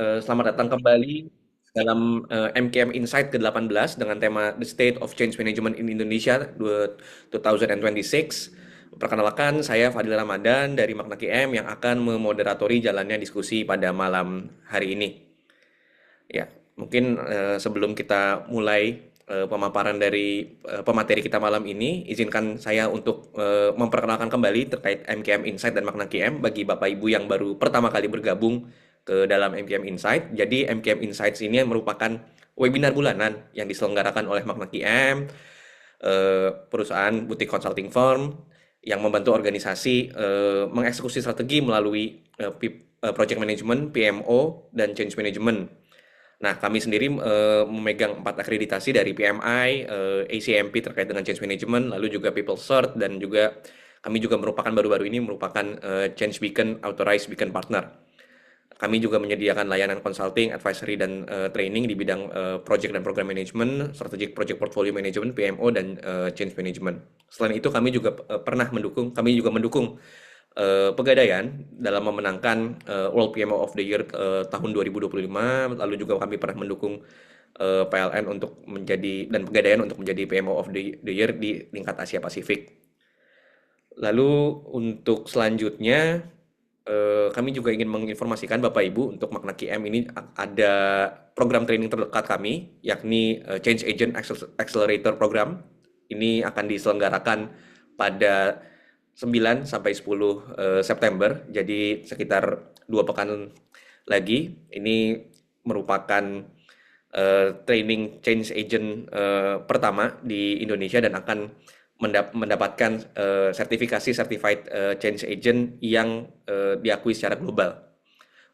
Selamat datang kembali dalam MKM Insight ke-18 dengan tema The State of Change Management in Indonesia 2026. Perkenalkan, saya Fadil Ramadan dari Makna KM yang akan memoderatori jalannya diskusi pada malam hari ini. Ya, mungkin sebelum kita mulai pemaparan dari pemateri kita malam ini, izinkan saya untuk memperkenalkan kembali terkait MKM Insight dan Makna KM bagi Bapak Ibu yang baru pertama kali bergabung ke dalam MKM Insight. Jadi MKM Insights ini merupakan webinar bulanan yang diselenggarakan oleh Makna KM, perusahaan butik consulting firm yang membantu organisasi mengeksekusi strategi melalui project management, PMO, dan change management. Nah, kami sendiri memegang 4 akreditasi dari PMI, ACMP terkait dengan change management, lalu juga People Cert, dan juga kami juga merupakan baru-baru ini merupakan Change Beacon Authorized Beacon Partner. Kami juga menyediakan layanan consulting, advisory, dan training di bidang project dan program management, strategic project portfolio management, PMO, dan change management. Selain itu, kami juga mendukung Pegadaian dalam memenangkan World PMO of the Year tahun 2025. Lalu juga kami pernah mendukung PLN untuk menjadi dan Pegadaian untuk menjadi PMO of the Year di tingkat Asia Pasifik. Lalu untuk selanjutnya kami juga ingin menginformasikan Bapak Ibu untuk Makna KM ini ada program training terdekat kami yakni Change Agent Accelerator Program. Ini akan diselenggarakan pada 9 sampai 10 September. Jadi sekitar 2 pekan lagi. Ini merupakan training change agent pertama di Indonesia dan akan mendapatkan sertifikasi certified change agent yang diakui secara global.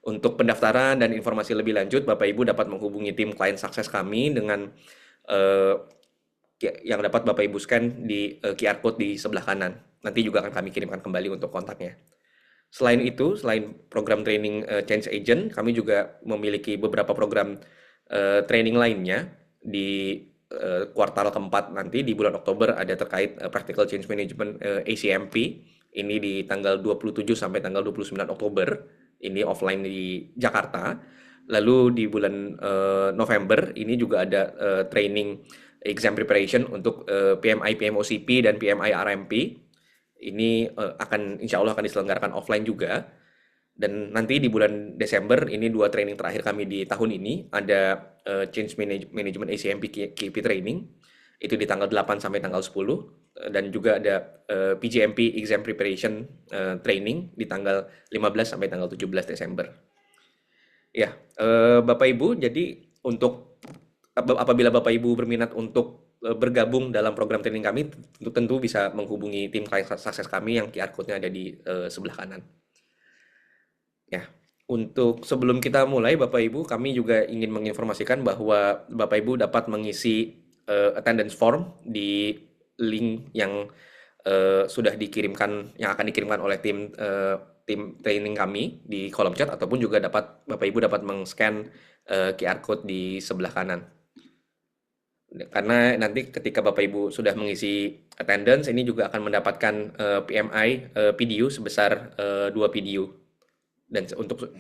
Untuk pendaftaran dan informasi lebih lanjut, Bapak Ibu dapat menghubungi tim client success kami dengan eh, yang dapat Bapak Ibu scan di QR code di sebelah kanan. Nanti juga akan kami kirimkan kembali untuk kontaknya. Selain itu, selain program training change agent, kami juga memiliki beberapa program training lainnya di kuartal keempat nanti di bulan Oktober ada terkait practical change management ACMP. Ini di tanggal 27 sampai tanggal 29 Oktober. Ini offline di Jakarta. Lalu di bulan November ini juga ada training exam preparation untuk PMI PMOCP dan PMI RMP. Ini insya Allah akan diselenggarakan offline juga. Dan nanti di bulan Desember, ini 2 training terakhir kami di tahun ini, ada Change Management ACMP KP Training, itu di tanggal 8 sampai tanggal 10, dan juga ada PGMP Exam Preparation Training di tanggal 15 sampai tanggal 17 Desember. Ya, Bapak Ibu, jadi apabila Bapak Ibu berminat untuk bergabung dalam program training kami, tentu bisa menghubungi tim client success kami yang QR code-nya ada di sebelah kanan. Ya, untuk sebelum kita mulai, Bapak Ibu, kami juga ingin menginformasikan bahwa Bapak Ibu dapat mengisi attendance form di link yang sudah dikirimkan, yang akan dikirimkan oleh tim training kami di kolom chat, ataupun juga Bapak Ibu dapat meng-scan QR code di sebelah kanan. Karena nanti ketika Bapak Ibu sudah mengisi attendance, ini juga akan mendapatkan PMI PDU sebesar 2 PDU dan untuk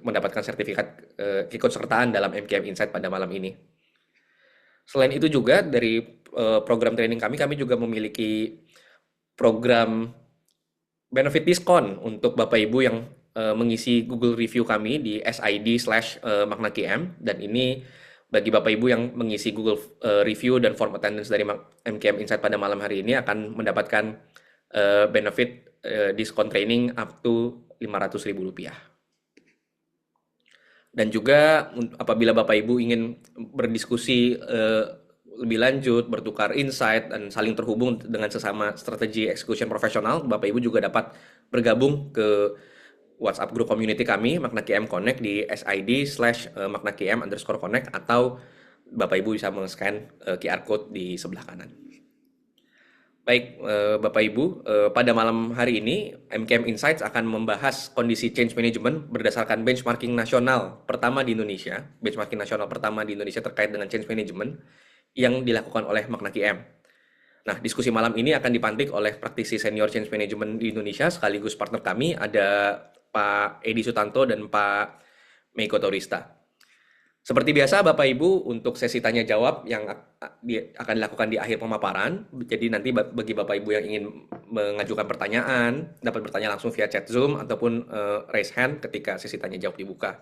mendapatkan sertifikat keikutsertaan dalam MKM Insight pada malam ini. Selain itu juga dari program training kami juga memiliki program benefit diskon untuk Bapak Ibu yang mengisi Google review kami di SID/MaknaKM, dan ini bagi Bapak Ibu yang mengisi Google review dan form attendance dari MKM Insight pada malam hari ini akan mendapatkan benefit diskon training up to Rp500.000. Dan juga apabila Bapak Ibu ingin berdiskusi lebih lanjut, bertukar insight, dan saling terhubung dengan sesama strategi execution profesional, Bapak Ibu juga dapat bergabung ke WhatsApp group community kami, Makna KM Connect, di SID/MaknaKM_Connect, atau Bapak Ibu bisa men-scan QR code di sebelah kanan. Baik, Bapak Ibu, pada malam hari ini MKM Insights akan membahas kondisi change management berdasarkan benchmarking nasional pertama di Indonesia, terkait dengan change management yang dilakukan oleh Makna KM. Nah, diskusi malam ini akan dipantik oleh praktisi senior change management di Indonesia sekaligus partner kami, ada Pak Edi Sutanto dan Pak Meiko Torista. Seperti biasa, Bapak Ibu, untuk sesi tanya jawab yang akan dilakukan di akhir pemaparan. Jadi nanti bagi Bapak Ibu yang ingin mengajukan pertanyaan, dapat bertanya langsung via chat Zoom ataupun raise hand ketika sesi tanya jawab dibuka.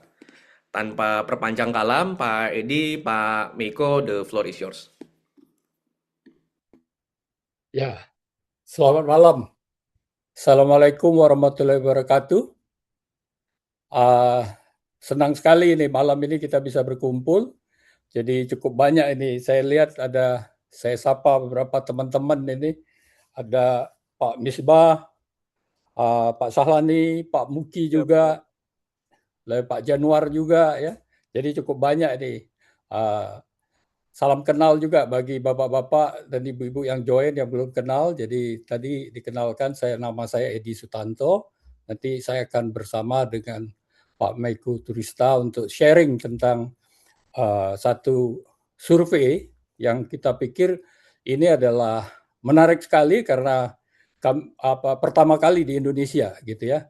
Tanpa perpanjang kalam, Pak Edi, Pak Meiko, the floor is yours. Ya, selamat malam. Assalamualaikum warahmatullahi wabarakatuh. Senang sekali ini malam ini kita bisa berkumpul. Jadi cukup banyak ini. Saya lihat saya sapa beberapa teman-teman ini. Ada Pak Misbah, Pak Sahlani, Pak Muki juga, Pak Januar juga ya. Jadi cukup banyak ini. Salam kenal juga bagi bapak-bapak dan ibu-ibu yang join yang belum kenal. Jadi tadi dikenalkan nama saya Edi Sutanto. Nanti saya akan bersama dengan Pak Meiko Turista untuk sharing tentang satu survei yang kita pikir ini adalah menarik sekali karena pertama kali di Indonesia gitu ya.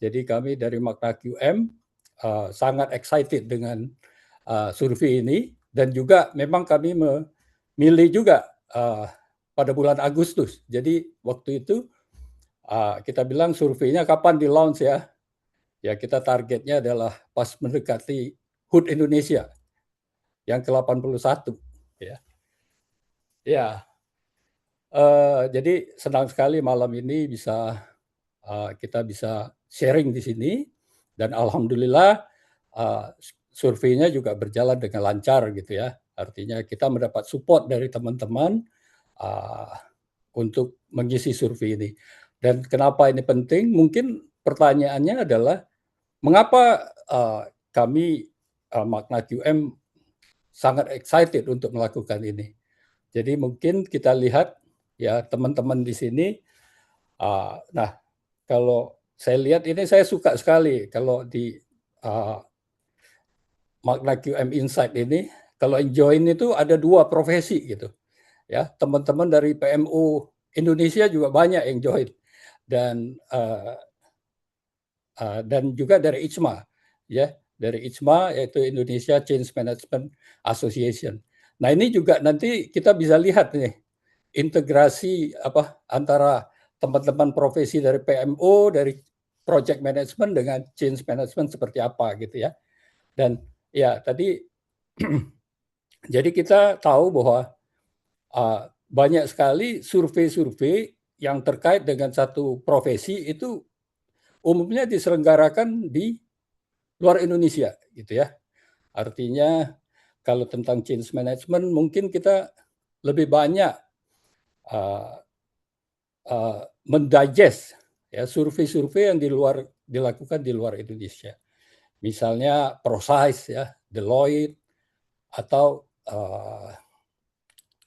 Jadi kami dari Magna QM sangat excited dengan survei ini. Dan juga memang kami memilih juga pada bulan Agustus. Jadi waktu itu kita bilang surveinya kapan di launch ya. Ya kita targetnya adalah pas mendekati HUT Indonesia yang ke-81 ya. Ya. Jadi senang sekali malam ini kita bisa sharing di sini dan alhamdulillah surveinya juga berjalan dengan lancar gitu ya. Artinya kita mendapat support dari teman-teman untuk mengisi survei ini. Dan kenapa ini penting? Mungkin pertanyaannya adalah mengapa kami Magna QM sangat excited untuk melakukan ini. Jadi mungkin kita lihat ya teman-teman di sini. Nah, kalau saya lihat ini saya suka sekali kalau di Magna QM Insight ini, kalau yang join itu ada 2 profesi gitu. Ya, teman-teman dari PMU Indonesia juga banyak yang join dan juga dari ICMA ya, dari ICMA yaitu Indonesia Change Management Association. Nah, ini juga nanti kita bisa lihat nih integrasi antara teman-teman profesi dari PMO, dari project management dengan change management seperti apa gitu ya. Dan ya tadi jadi kita tahu bahwa banyak sekali survei-survei yang terkait dengan satu profesi itu umumnya diselenggarakan di luar Indonesia gitu ya. Artinya kalau tentang change management mungkin kita lebih banyak mendigest ya survei-survei yang dilakukan di luar Indonesia. Misalnya Precise ya, Deloitte atau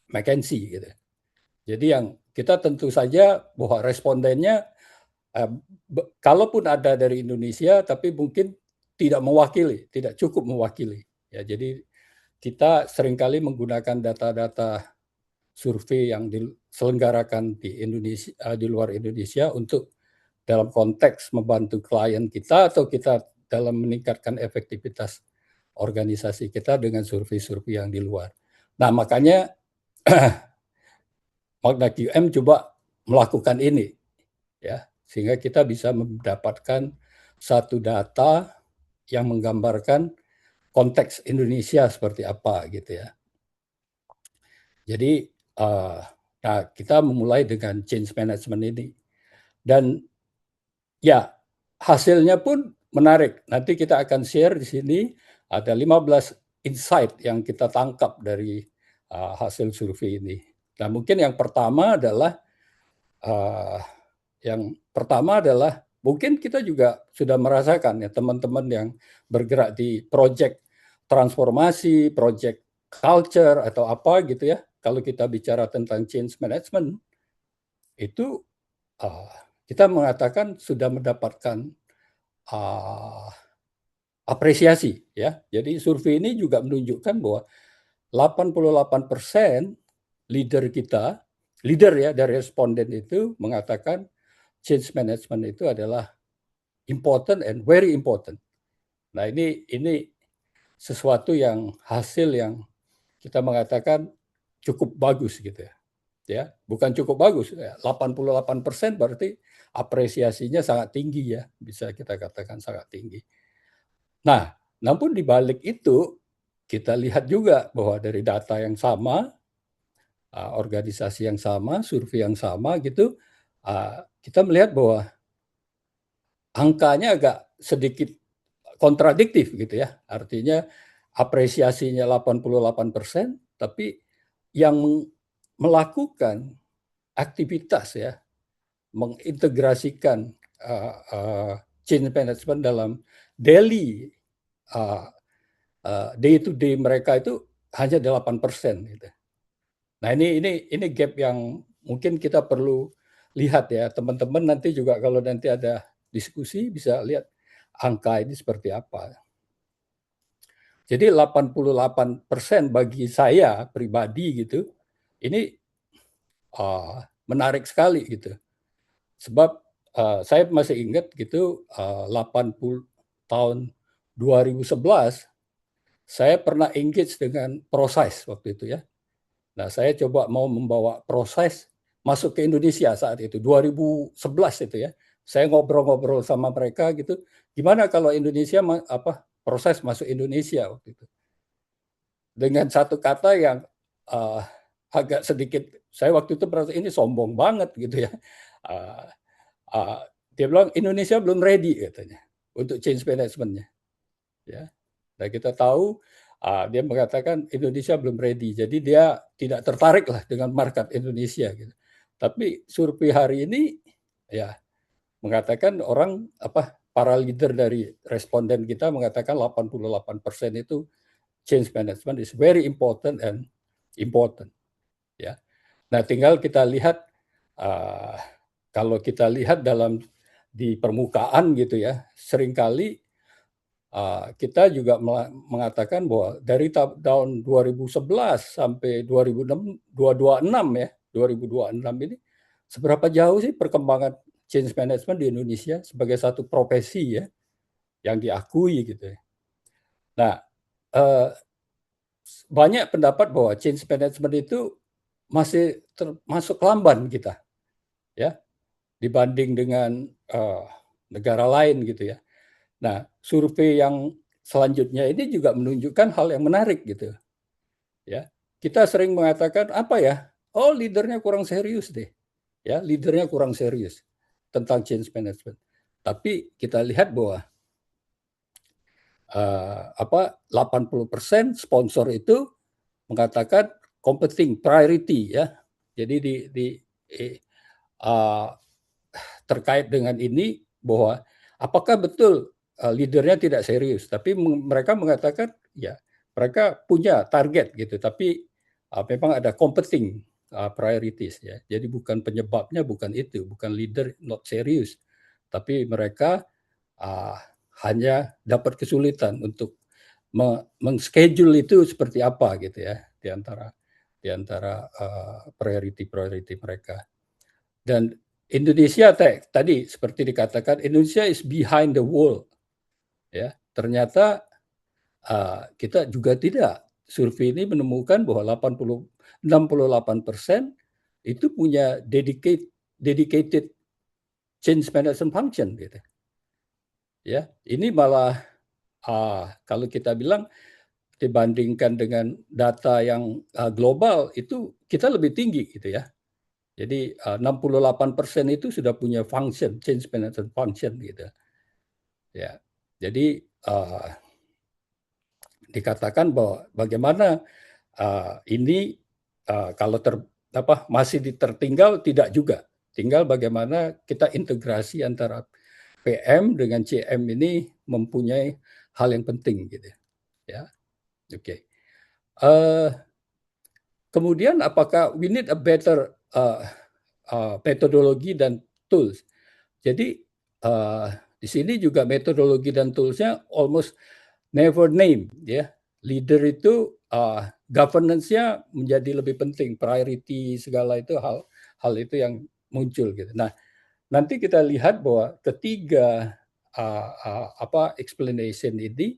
McKinsey gitu. Jadi yang kita tentu saja bahwa respondennya kalaupun ada dari Indonesia tapi mungkin tidak mewakili, tidak cukup mewakili. Ya, jadi kita seringkali menggunakan data-data survei yang diselenggarakan di Indonesia, di luar Indonesia untuk dalam konteks membantu klien kita atau kita dalam meningkatkan efektivitas organisasi kita dengan survei-survei yang di luar. Nah, makanya Magna QM coba melakukan ini ya, sehingga kita bisa mendapatkan satu data yang menggambarkan konteks Indonesia seperti apa gitu ya. Jadi nah kita memulai dengan change management ini dan ya hasilnya pun menarik. Nanti kita akan share di sini ada 15 insight yang kita tangkap dari hasil survei ini. Nah mungkin yang pertama adalah mungkin kita juga sudah merasakan ya teman-teman yang bergerak di project transformasi, project culture atau apa gitu ya. Kalau kita bicara tentang change management itu kita mengatakan sudah mendapatkan apresiasi ya. Jadi survei ini juga menunjukkan bahwa 88% leader ya dari responden itu mengatakan change management itu adalah important and very important. Nah, ini sesuatu yang hasil yang kita mengatakan cukup bagus gitu ya. Ya, bukan cukup bagus, ya, 88% berarti apresiasinya sangat tinggi ya, bisa kita katakan sangat tinggi. Nah, namun di balik itu kita lihat juga bahwa dari data yang sama, organisasi yang sama, survei yang sama gitu, kita melihat bahwa angkanya agak sedikit kontradiktif gitu ya. Artinya apresiasinya 88%, tapi yang melakukan aktivitas ya, mengintegrasikan change management dalam daily day to day mereka itu hanya 8% gitu. Nah, ini gap yang mungkin kita perlu lihat ya, teman-teman nanti juga kalau nanti ada diskusi bisa lihat angka ini seperti apa. Jadi 88% bagi saya pribadi gitu, ini menarik sekali gitu. Sebab saya masih ingat gitu 80 tahun 2011 saya pernah engage dengan Proses waktu itu ya. Nah, saya coba mau membawa Proses masuk ke Indonesia saat itu 2011 itu ya. Saya ngobrol-ngobrol sama mereka gitu. Gimana kalau Indonesia Proses masuk Indonesia waktu itu. Dengan satu kata yang agak sedikit saya waktu itu merasa ini sombong banget gitu ya. Uh, dia bilang Indonesia belum ready katanya untuk change management-nya. Ya. Nah, kita tahu dia mengatakan Indonesia belum ready, jadi dia tidak tertarik lah dengan market Indonesia gitu. Tapi survei hari ini ya mengatakan orang para leader dari responden kita mengatakan 88% itu change management is very important and important ya. Nah, tinggal kita lihat kalau kita lihat di permukaan gitu ya, seringkali kita juga mengatakan bahwa dari tahun 2011 sampai 2026 ya, 2026 ini seberapa jauh sih perkembangan change management di Indonesia sebagai satu profesi ya yang diakui gitu ya. Nah, banyak pendapat bahwa change management itu masih termasuk lamban kita ya dibanding dengan negara lain gitu ya. Nah, survei yang selanjutnya ini juga menunjukkan hal yang menarik gitu ya. Kita sering mengatakan apa ya? Oh, leadernya kurang serius deh. Ya, leadernya kurang serius tentang change management. Tapi kita lihat bahwa 80% sponsor itu mengatakan competing priority ya. Jadi uh, terkait dengan ini bahwa apakah betul leadernya tidak serius, tapi mereka mengatakan ya mereka punya target gitu, tapi memang ada competing priorities ya. Jadi bukan penyebabnya bukan itu, bukan leader not serius, tapi mereka hanya dapat kesulitan untuk mengschedule itu seperti apa gitu ya di antara priority mereka. Dan Indonesia tadi seperti dikatakan Indonesia is behind the world ya. Ternyata kita juga tidak. Survei ini menemukan bahwa 68% itu punya dedicated change management function gitu. Ya, ini malah kalau kita bilang dibandingkan dengan data yang global itu kita lebih tinggi gitu ya. Jadi 68% itu sudah punya function, change management function gitu. Ya, jadi dikatakan bahwa bagaimana ini kalau masih tertinggal tidak juga. Tinggal bagaimana kita integrasi antara PM dengan CM ini mempunyai hal yang penting gitu. Ya, oke. Okay. Kemudian apakah we need a better metodologi dan tools. Jadi di sini juga metodologi dan toolsnya almost never name ya. Leader itu governance-nya menjadi lebih penting, priority segala itu hal itu yang muncul gitu. Nah, nanti kita lihat bahwa ketiga explanation ini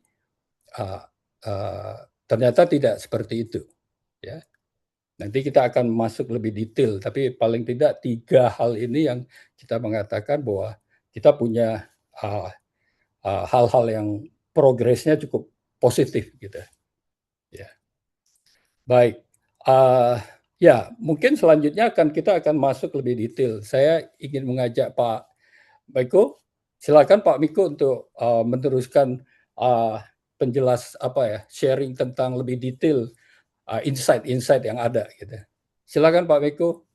uh, uh, ternyata tidak seperti itu, ya. Nanti kita akan masuk lebih detail, tapi paling tidak 3 hal ini yang kita mengatakan bahwa kita punya hal-hal yang progresnya cukup positif gitu. Ya, baik. Ya, mungkin selanjutnya kita akan masuk lebih detail. Saya ingin mengajak Pak Miko, silakan Pak Miko untuk meneruskan penjelas sharing tentang lebih detail insight-insight yang ada gitu. Silakan Pak Miko.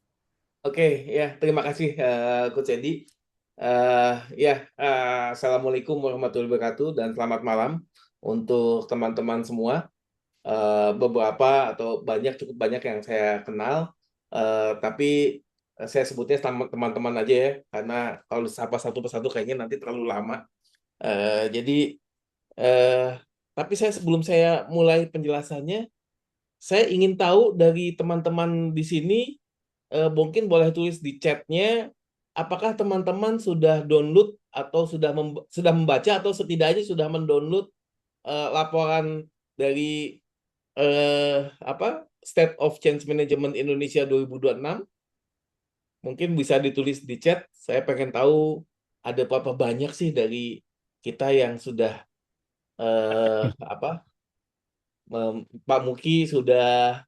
Oke, ya terima kasih Coach Edi. Assalamualaikum warahmatullahi wabarakatuh dan selamat malam untuk teman-teman semua. Beberapa atau cukup banyak yang saya kenal, tapi saya sebutnya teman-teman aja ya, karena kalau sapa satu persatu kayaknya nanti terlalu lama. Jadi, tapi sebelum saya mulai penjelasannya, saya ingin tahu dari teman-teman di sini, mungkin boleh tulis di chatnya, apakah teman-teman sudah download atau sudah membaca atau setidaknya sudah mendownload laporan dari State of Change Management Indonesia 2026? Mungkin bisa ditulis di chat. Saya pengen tahu ada berapa banyak sih dari kita yang sudah Pak Muki sudah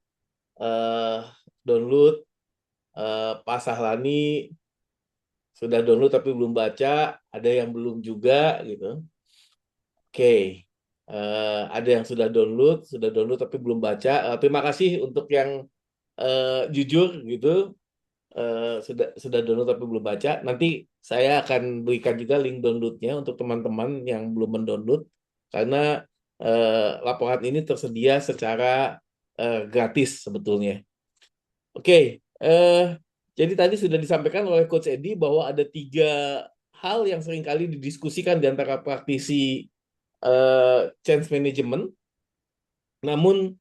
download, Pak Sahlani sudah download tapi belum baca, ada yang belum juga gitu. Oke. Ada yang sudah download tapi belum baca. Terima kasih untuk yang jujur gitu, sudah download tapi belum baca. Nanti saya akan berikan juga link downloadnya untuk teman-teman yang belum mendownload, karena laporan ini tersedia secara gratis sebetulnya. Oke, jadi tadi sudah disampaikan oleh Coach Edi bahwa ada 3 hal yang seringkali didiskusikan di antara praktisi change management. Namun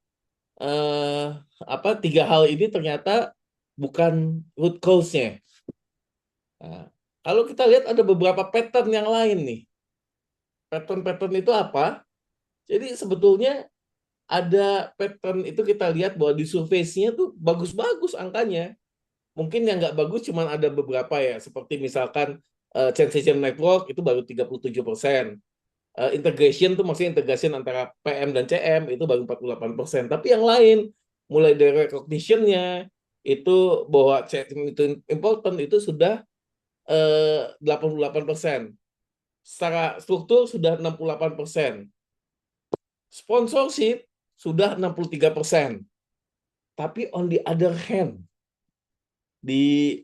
3 hal ini ternyata bukan root cause-nya. Nah, kalau kita lihat ada beberapa pattern yang lain nih. Pattern-pattern itu apa? Jadi sebetulnya ada pattern itu, kita lihat bahwa di survei-nya tuh bagus-bagus angkanya. Mungkin yang nggak bagus cuma ada beberapa ya, seperti misalkan change agent network itu baru 37%. Integration tuh maksudnya integration antara PM dan CM itu baru 48%. Tapi yang lain, mulai dari recognition-nya, itu bahwa CM itu important, itu sudah 88%. Secara struktur sudah 68%. Sponsorship sudah 63%. Tapi on the other hand, di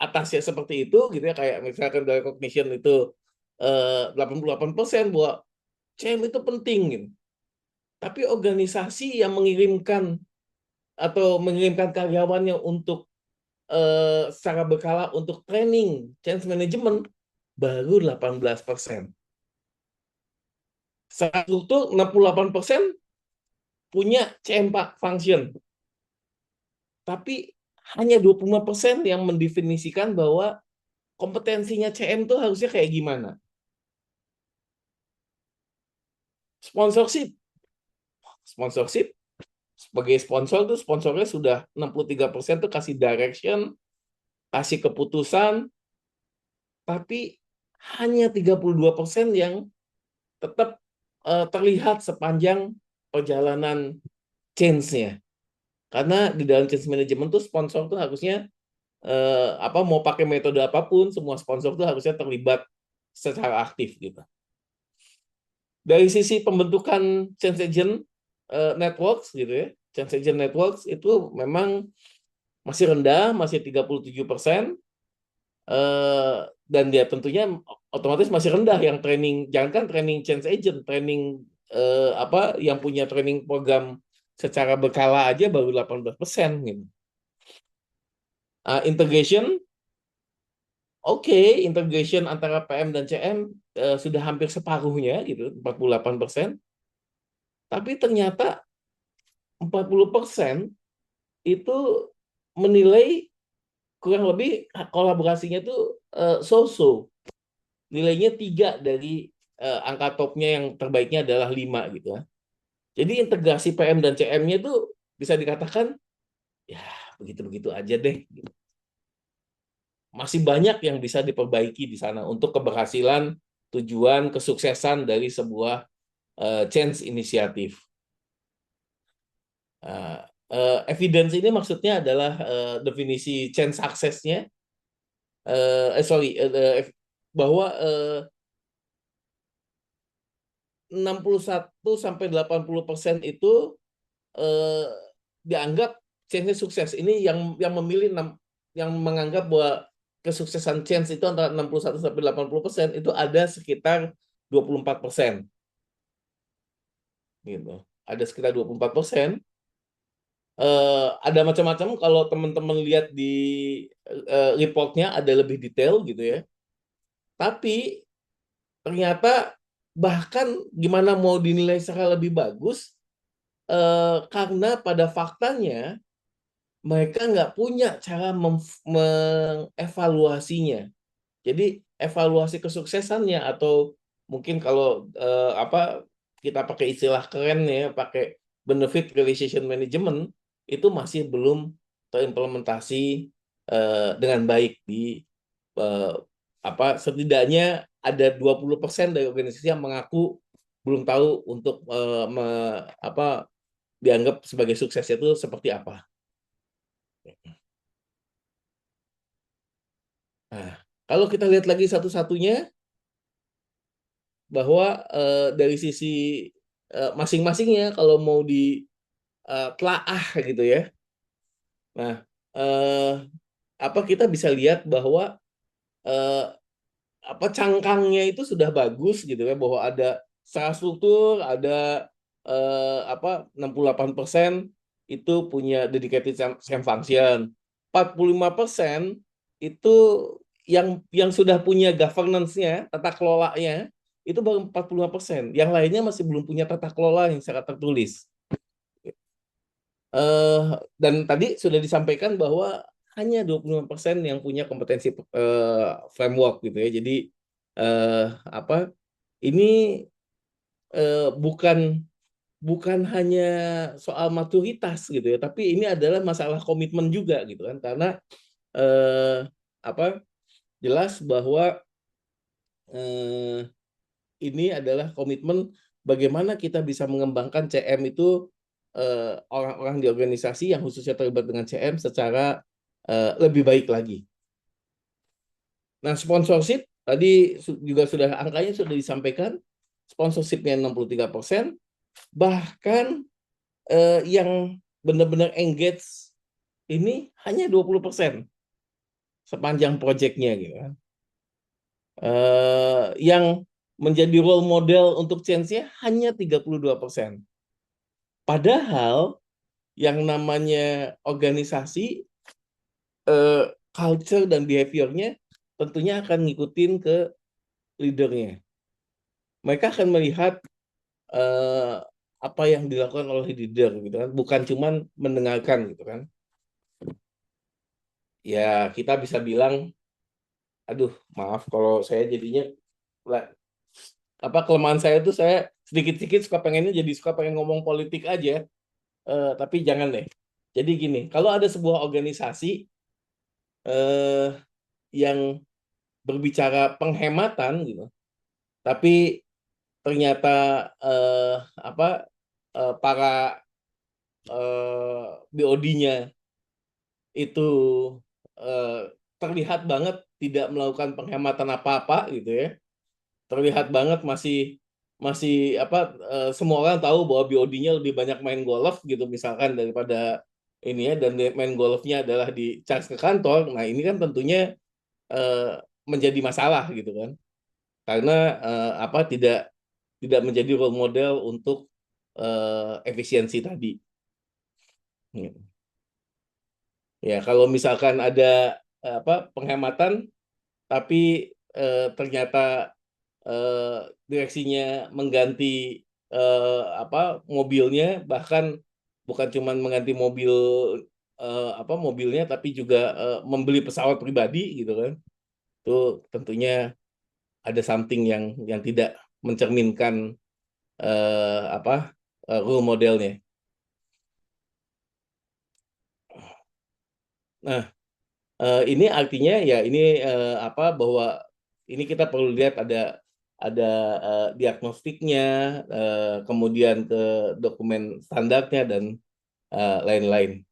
atasnya seperti itu gitu ya, kayak misalkan dari recognition itu 88% bahwa CM itu penting gitu. Tapi organisasi yang mengirimkan karyawannya untuk secara berkala untuk training change management baru 18%. Secara struktur 68% punya CM function. Tapi hanya 25% yang mendefinisikan bahwa kompetensinya CM itu harusnya kayak gimana. Sponsorship sebagai sponsor tuh, sponsornya sudah 63% tuh kasih direction, kasih keputusan, tapi hanya 32% yang tetap terlihat sepanjang perjalanan change-nya. Karena di dalam change management tuh sponsor tuh harusnya mau pakai metode apapun, semua sponsor tuh harusnya terlibat secara aktif gitu. Dari sisi pembentukan change agent networks gitu ya, change agent networks itu memang masih rendah, masih 37%, dan dia tentunya otomatis masih rendah yang training, jangankan training change agent, training yang punya training program secara berkala aja baru 18% gitu. Integration, integration antara PM dan CM sudah hampir separuhnya gitu, 48%. Tapi ternyata 40% itu menilai kurang lebih kolaborasinya itu so-so. nilainya 3 dari angka topnya yang terbaiknya adalah 5 gitu ya. Jadi integrasi PM dan CM-nya itu bisa dikatakan ya begitu-begitu aja deh. Masih banyak yang bisa diperbaiki di sana untuk keberhasilan, tujuan, kesuksesan dari sebuah change inisiatif. Evidence ini maksudnya adalah definisi change success-nya, bahwa 61-80% itu dianggap change-nya sukses. Ini yang memilih yang menganggap bahwa kesuksesan change itu antara 61-80% itu ada sekitar 24%. Gitu. Ada sekitar 24%. Ada macam-macam, kalau teman-teman lihat di reportnya ada lebih detail gitu ya. Tapi ternyata bahkan gimana mau dinilai secara lebih bagus, karena pada faktanya mereka nggak punya cara mengevaluasinya. Jadi evaluasi kesuksesannya, atau mungkin kalau kita pakai istilah keren ya, pakai benefit realization management, itu masih belum terimplementasi dengan baik di setidaknya ada 20% dari organisasi yang mengaku belum tahu untuk dianggap sebagai sukses itu seperti apa. Nah, kalau kita lihat lagi satu-satunya, bahwa dari sisi masing-masingnya kalau mau ditelaah gitu ya. Nah, kita bisa lihat bahwa cangkangnya itu sudah bagus gitu ya, bahwa ada secara struktur, ada 68% itu punya dedicated SAM function. 45% itu yang sudah punya governance-nya, tata kelolanya, itu baru 45%. Yang lainnya masih belum punya tata kelola yang secara tertulis. Dan tadi sudah disampaikan bahwa hanya 25% yang punya kompetensi framework gitu ya. Jadi ini bukan hanya soal maturitas gitu ya, tapi ini adalah masalah komitmen juga gitu kan, karena jelas bahwa ini adalah komitmen bagaimana kita bisa mengembangkan CM itu, orang-orang di organisasi yang khususnya terlibat dengan CM secara lebih baik lagi. Nah, sponsorship tadi juga angkanya sudah disampaikan, sponsorshipnya 63%, bahkan yang benar-benar engage ini hanya 20% sepanjang proyeknya gitu kan. Yang menjadi role model untuk change-nya hanya 32%. Padahal yang namanya organisasi, culture dan behavior-nya tentunya akan ngikutin ke leader-nya. Mereka akan melihat apa yang dilakukan oleh leader gitu kan, bukan cuman mendengarkan gitu kan. Ya, kita bisa bilang, aduh, maaf kalau saya jadinya kelemahan saya itu, saya sedikit-sedikit suka pengen ngomong politik aja, tapi jangan deh. Jadi gini, kalau ada sebuah organisasi yang berbicara penghematan gitu, tapi ternyata para BOD-nya itu terlihat banget tidak melakukan penghematan apa-apa gitu ya. Terlihat banget masih semua orang tahu bahwa BOD-nya lebih banyak main golf gitu misalkan daripada ini ya, dan main golfnya adalah di charge ke kantor. Nah, ini kan tentunya menjadi masalah gitu kan. Karena tidak menjadi role model untuk efisiensi tadi. Ya, kalau misalkan ada penghematan tapi ternyata direksinya mengganti mobilnya, bahkan bukan cuma mengganti mobilnya, tapi juga membeli pesawat pribadi gitu kan. Itu tentunya ada something yang tidak mencerminkan role modelnya. Nah, ini artinya ya ini bahwa ini kita perlu lihat ada diagnostiknya, kemudian ke dokumen standarnya dan lain-lain.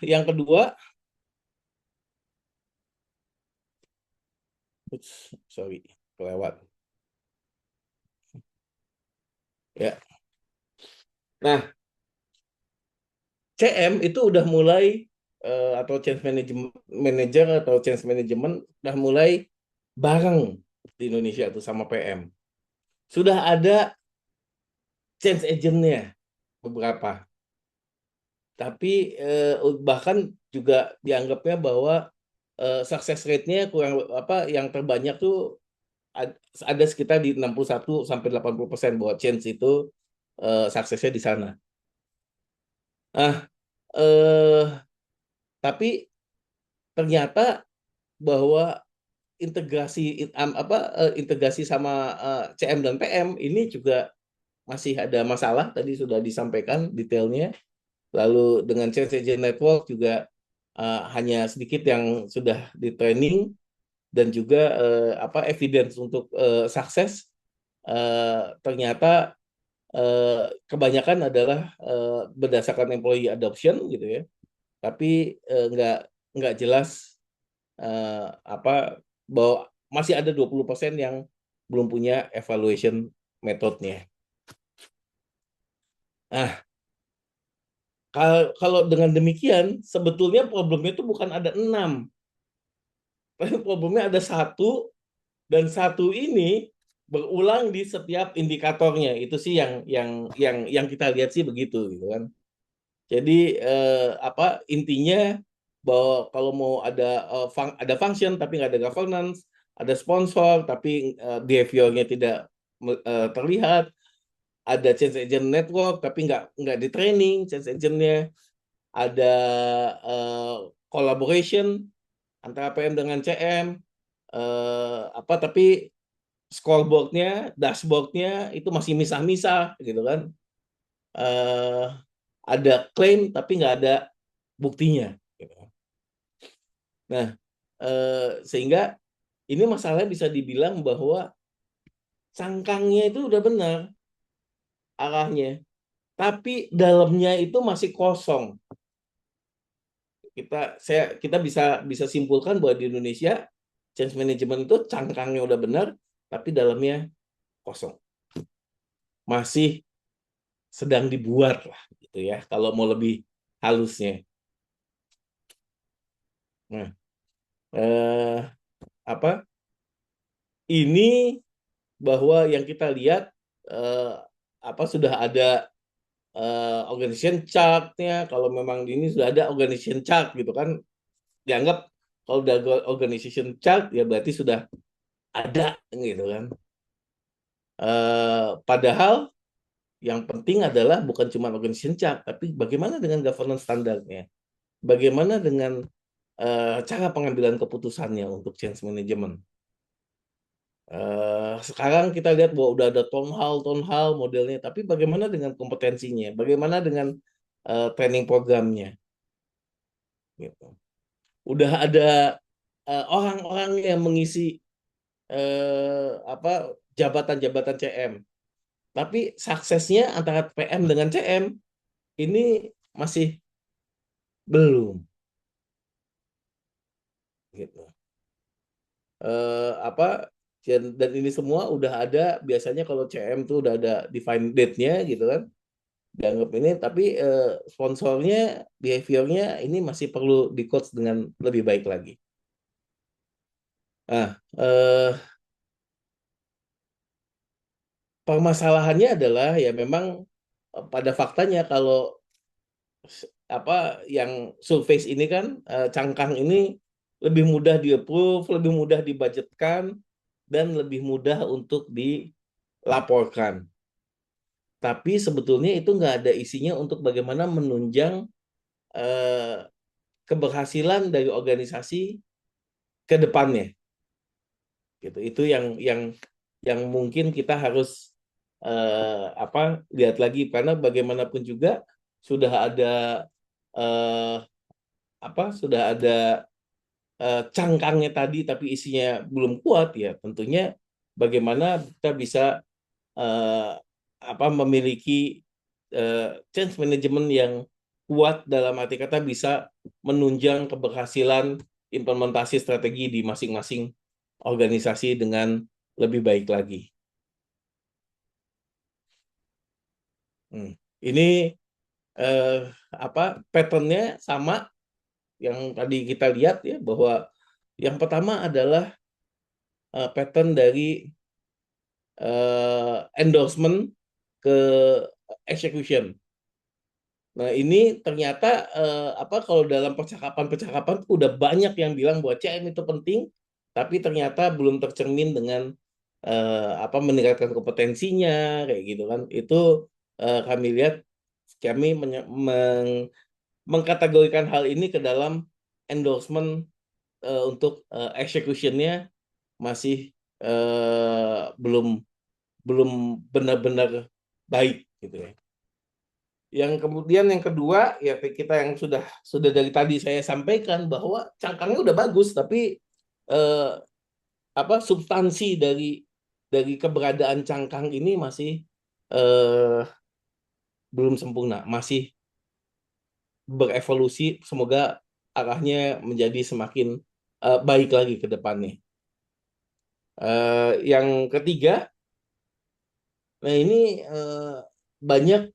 Yang kedua, sorry, kelewat. Ya. Nah, CM itu udah mulai atau change manager atau change management udah mulai bareng di Indonesia tuh sama PM. Sudah ada change agent-nya beberapa. Tapi bahkan juga dianggapnya bahwa success rate-nya kurang yang terbanyak tuh ada sekitar di 61 sampai 80% bahwa change itu suksesnya di sana. Nah, tapi ternyata bahwa integrasi sama CM dan PM ini juga masih ada masalah, tadi sudah disampaikan detailnya. Lalu dengan change agent network juga hanya sedikit yang sudah di training, dan juga evidence untuk sukses ternyata kebanyakan adalah berdasarkan employee adoption gitu ya, tapi nggak jelas bahwa masih ada 20% yang belum punya evaluation metodenya. Nah, kalau dengan demikian sebetulnya problemnya itu bukan ada 6, tapi problemnya ada 1, dan 1 ini berulang di setiap indikatornya. Itu sih yang kita lihat sih begitu gitu kan. Jadi intinya bahwa kalau mau ada function tapi nggak ada governance, ada sponsor tapi behaviornya tidak terlihat, ada change agent network tapi nggak di training change agentnya, ada collaboration antara PM dengan CM, tapi scoreboardnya, dashboardnya itu masih misah-misah gitu kan. Ada klaim tapi nggak ada buktinya. Gitu. Nah, sehingga ini masalahnya bisa dibilang bahwa cangkangnya itu udah benar arahnya, tapi dalamnya itu masih kosong. Kita bisa simpulkan bahwa di Indonesia change management itu cangkangnya udah benar, tapi dalamnya kosong. Masih sedang dibuat lah gitu ya, kalau mau lebih halusnya. Nah, ini bahwa yang kita lihat sudah ada organization chart-nya. Kalau memang ini sudah ada organization chart gitu kan, dianggap kalau udah organization chart ya berarti sudah ada gitu kan. Padahal yang penting adalah bukan cuma organization chart, tapi bagaimana dengan governance standarnya, bagaimana dengan cara pengambilan keputusannya untuk change management. Sekarang kita lihat bahwa udah ada town hall modelnya, tapi bagaimana dengan kompetensinya, bagaimana dengan training programnya, gitu. Udah ada orang-orang yang mengisi jabatan-jabatan CM, tapi suksesnya antara PM dengan CM ini masih belum, gitu. Dan ini semua udah ada, biasanya kalau CM tuh udah ada define date-nya gitu kan, dianggap ini, tapi sponsornya, behaviornya ini masih perlu di coach dengan lebih baik lagi. Nah, permasalahannya adalah ya memang pada faktanya kalau yang surface ini kan cangkang ini lebih mudah di-approve, lebih mudah dibudgetkan, dan lebih mudah untuk dilaporkan. Tapi sebetulnya itu nggak ada isinya untuk bagaimana menunjang keberhasilan dari organisasi ke depannya. gitu. Itu yang mungkin kita harus lihat lagi, karena bagaimanapun juga sudah ada sudah ada cangkangnya tadi tapi isinya belum kuat, ya tentunya bagaimana kita bisa memiliki change management yang kuat, dalam arti kata bisa menunjang keberhasilan implementasi strategi di masing-masing organisasi dengan lebih baik lagi. Ini patternnya sama yang tadi kita lihat ya, bahwa yang pertama adalah pattern dari endorsement ke execution. Nah, ini ternyata kalau dalam percakapan udah banyak yang bilang bahwa CM itu penting, tapi ternyata belum tercermin dengan meningkatkan kompetensinya kayak gitu kan. Itu kami lihat, kami mengkategorikan hal ini ke dalam endorsement untuk execution-nya masih belum benar-benar baik gitu ya. Yang kemudian yang kedua ya, kita yang sudah dari tadi saya sampaikan bahwa cangkangnya udah bagus, tapi substansi dari keberadaan cangkang ini masih belum sempurna, masih berevolusi. Semoga arahnya menjadi semakin baik lagi ke depannya. Yang ketiga, nah ini banyak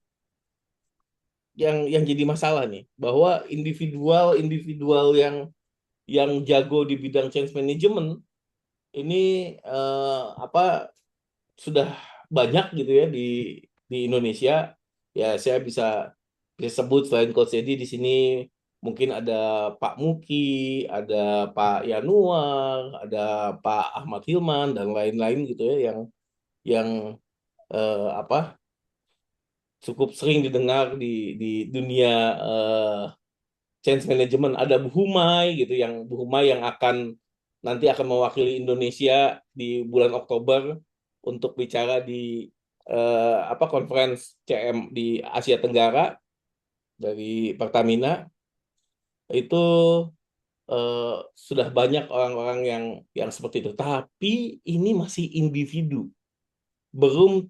yang jadi masalah nih, bahwa individual yang jago di bidang change management ini sudah banyak gitu ya di Indonesia. Ya saya bisa sebut selain Coach Edi di sini mungkin ada Pak Muki, ada Pak Yanuar, ada Pak Ahmad Hilman dan lain-lain gitu ya, yang cukup sering didengar di dunia change management. Ada Bu Humay gitu, Bu Humay yang nanti akan mewakili Indonesia di bulan Oktober untuk bicara di conference CM di Asia Tenggara dari Pertamina. Itu sudah banyak orang-orang yang seperti itu, tapi ini masih individu, belum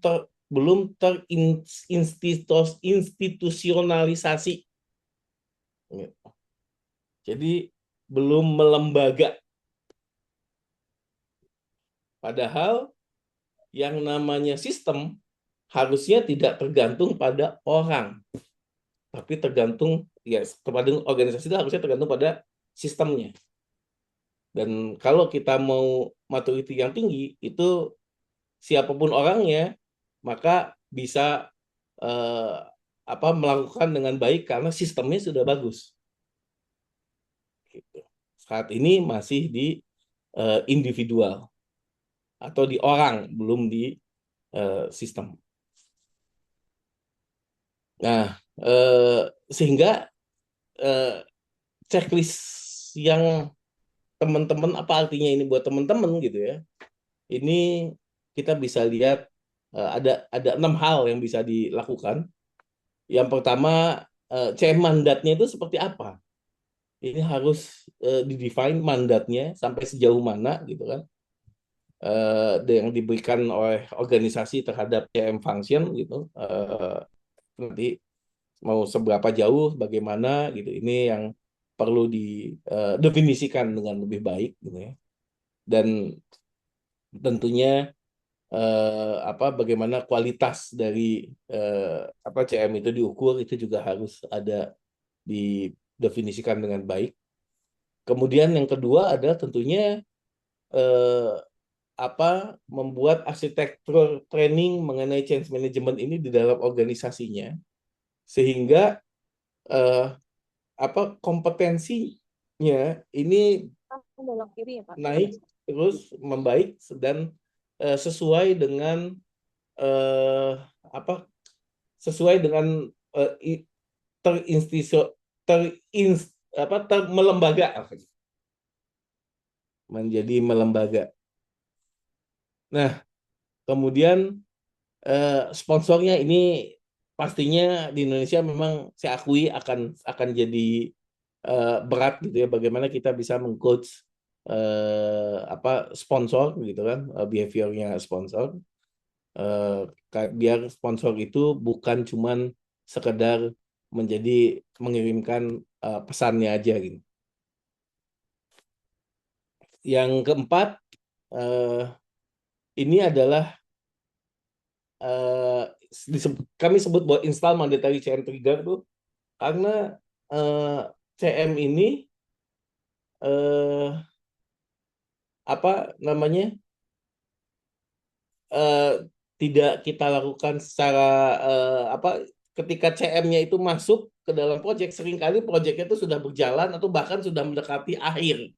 terinstitusionalisasi. Jadi belum melembaga. Padahal yang namanya sistem harusnya tidak tergantung pada orang, tapi tergantung kepada organisasi, itu harusnya tergantung pada sistemnya. Dan kalau kita mau maturity yang tinggi, itu siapapun orangnya maka bisa melakukan dengan baik karena sistemnya sudah bagus. Gitu. Saat ini masih di individual atau di orang, belum di sistem. Nah, sehingga checklist yang teman-teman, apa artinya ini buat teman-teman gitu ya? Ini kita bisa lihat ada 6 hal yang bisa dilakukan. Yang pertama, CM mandatnya itu seperti apa? Ini harus didefine mandatnya sampai sejauh mana gitu kan, yang diberikan oleh organisasi terhadap CM function gitu. Nanti mau seberapa jauh, bagaimana gitu, ini yang perlu didefinisikan dengan lebih baik gitu ya. Dan tentunya bagaimana kualitas dari CM itu diukur, itu juga harus ada didefinisikan dengan baik. Kemudian yang kedua adalah tentunya membuat arsitektur training mengenai change management ini di dalam organisasinya, sehingga kompetensinya ini naik terus, membaik, dan sesuai dengan melembaga, menjadi melembaga. Nah, kemudian sponsornya ini pastinya di Indonesia memang saya akui akan jadi berat gitu ya, bagaimana kita bisa mengcoach sponsor gitu kan, behaviornya sponsor, biar sponsor itu bukan cuman sekedar mengirimkan pesannya aja gitu. Yang keempat, ini adalah kami sebut bahwa install mandatory CM trigger tuh karena CM ini apa namanya tidak kita lakukan secara ketika CM-nya itu masuk ke dalam proyek, seringkali proyeknya itu sudah berjalan atau bahkan sudah mendekati akhir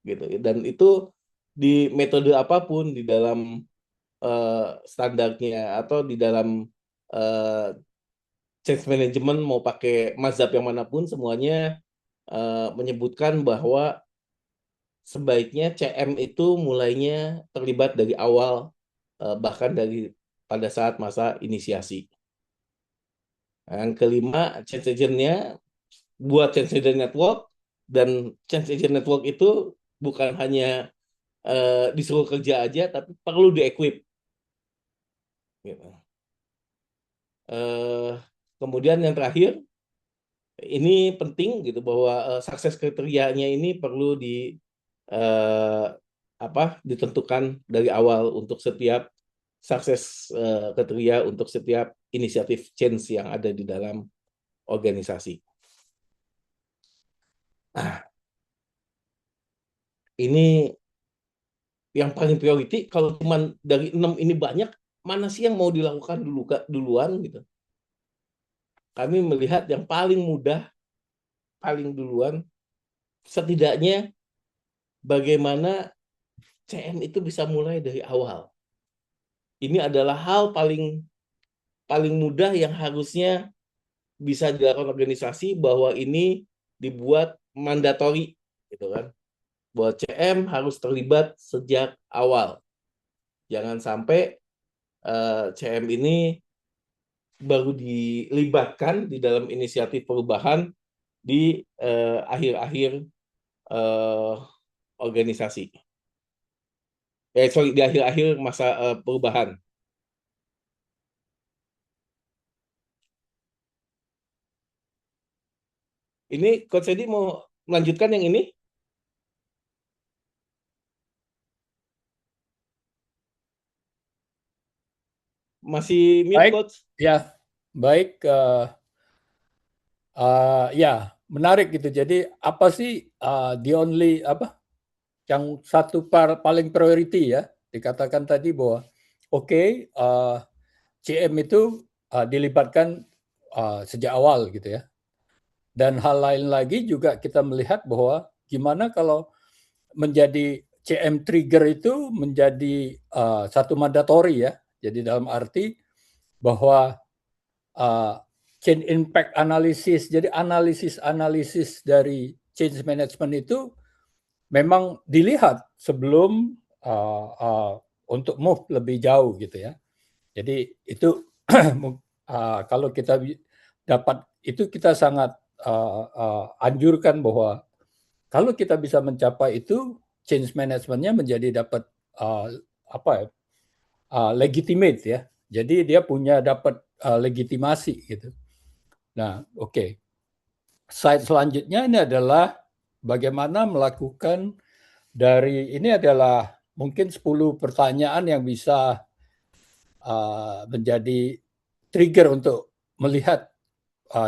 gitu. Dan itu di metode apapun, di dalam standarnya atau di dalam change management, mau pakai mazhab yang manapun, semuanya menyebutkan bahwa sebaiknya CM itu mulainya terlibat dari awal, bahkan pada saat masa inisiasi. Yang kelima, change agent-nya buat change agent network, dan change agent network itu bukan hanya disuruh kerja aja, tapi perlu di-equip. Gitu. Kemudian yang terakhir, ini penting gitu bahwa sukses kriterianya ini perlu ditentukan dari awal untuk setiap sukses kriteria untuk setiap inisiatif change yang ada di dalam organisasi. Nah, ini yang paling priority. Kalau cuma dari 6 ini banyak, mana sih yang mau dilakukan duluan gitu. Kami melihat yang paling mudah, paling duluan, setidaknya bagaimana CM itu bisa mulai dari awal. Ini adalah hal paling mudah yang harusnya bisa dilakukan organisasi, bahwa ini dibuat mandatori gitu kan. Bahwa CM harus terlibat sejak awal. Jangan sampai CM ini baru dilibatkan di dalam inisiatif perubahan di akhir-akhir organisasi. Di akhir-akhir masa perubahan. Ini Coach Edi mau melanjutkan yang ini? Masih mute, Baik, Coach? ya, baik. Ya, menarik gitu. Jadi apa sih the only yang satu paling priority ya, dikatakan tadi bahwa oke, CM itu dilibatkan sejak awal gitu ya. Dan hal lain lagi juga kita melihat bahwa gimana kalau menjadi CM trigger itu menjadi satu mandatory ya. Jadi dalam arti bahwa change impact analysis, jadi analisis dari change management itu memang dilihat sebelum untuk move lebih jauh gitu ya. Jadi itu kalau kita dapat itu, kita sangat anjurkan bahwa kalau kita bisa mencapai itu, change manajemennya menjadi dapat legitimate ya. Jadi dia punya dapat legitimasi gitu. Nah, oke. Slide selanjutnya ini adalah bagaimana melakukan ini adalah mungkin 10 pertanyaan yang bisa menjadi trigger untuk melihat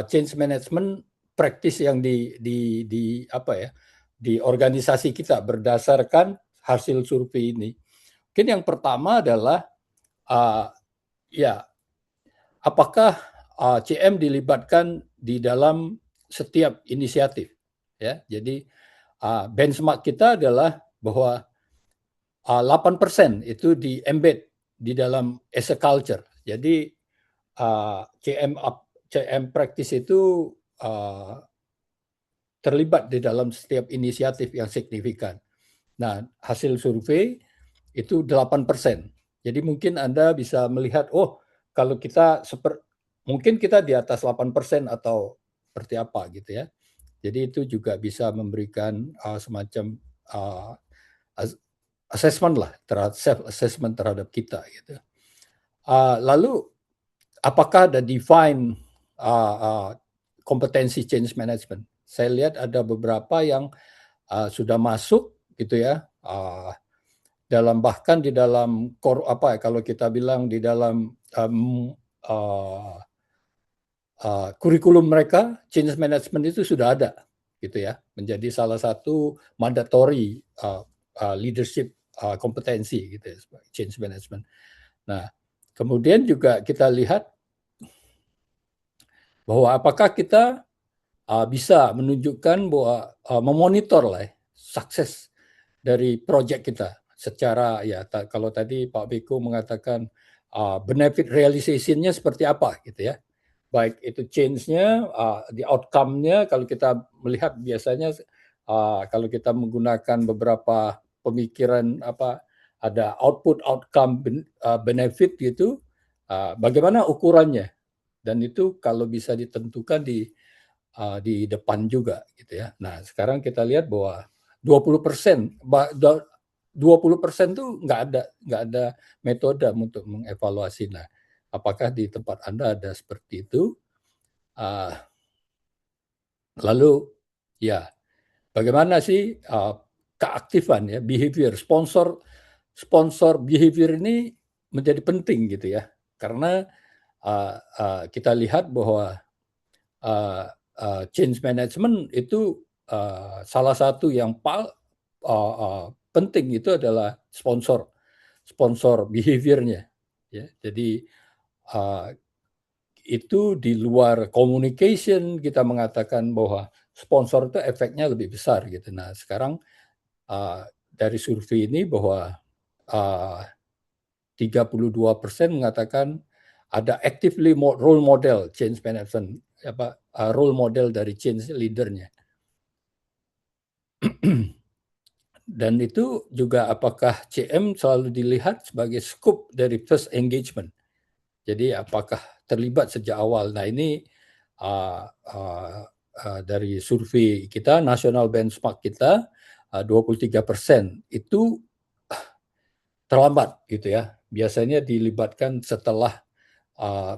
change management practice yang di organisasi kita berdasarkan hasil survei ini. Mungkin yang pertama adalah apakah CM dilibatkan di dalam setiap inisiatif ya. Jadi benchmark kita adalah bahwa 8% itu di embed di dalam as a culture. Jadi CM practice itu terlibat di dalam setiap inisiatif yang signifikan. Nah, hasil survei itu 8%. Jadi mungkin Anda bisa melihat, oh kalau kita mungkin kita di atas 8% atau seperti apa gitu ya. Jadi itu juga bisa memberikan semacam assessment lah, self assessment terhadap kita gitu. Lalu apakah ada define kompetensi change management? Saya lihat ada beberapa yang sudah masuk gitu ya, bahkan di dalam kalau kita bilang di dalam kurikulum mereka, change management itu sudah ada gitu ya, menjadi salah satu mandatory leadership kompetensi gitu ya, change management. Nah, kemudian juga kita lihat bahwa apakah kita bisa menunjukkan bahwa memonitor lah sukses dari proyek kita secara ya kalau tadi Pak Beko mengatakan benefit realization-nya seperti apa gitu ya. Baik itu change-nya, di outcome-nya kalau kita melihat biasanya kalau kita menggunakan beberapa pemikiran ada output, outcome, benefit gitu, bagaimana ukurannya? Dan itu kalau bisa ditentukan di depan juga gitu ya. Nah, sekarang kita lihat bahwa 20% 20% tuh nggak ada metode untuk mengevaluasi. Nah, apakah di tempat Anda ada seperti itu? Lalu ya, bagaimana sih keaktifan ya behavior sponsor behavior ini menjadi penting gitu ya, karena kita lihat bahwa change management itu salah satu yang penting itu adalah sponsor behaviornya ya. Jadi itu di luar communication kita mengatakan bahwa sponsor itu efeknya lebih besar gitu. Nah sekarang dari survei ini bahwa 32% mengatakan ada actively role model change management, role model dari change leadernya. Dan itu juga apakah CM selalu dilihat sebagai scope dari first engagement. Jadi apakah terlibat sejak awal. Nah ini dari survei kita, nasional benchmark kita, 23% itu terlambat gitu ya. Biasanya dilibatkan setelah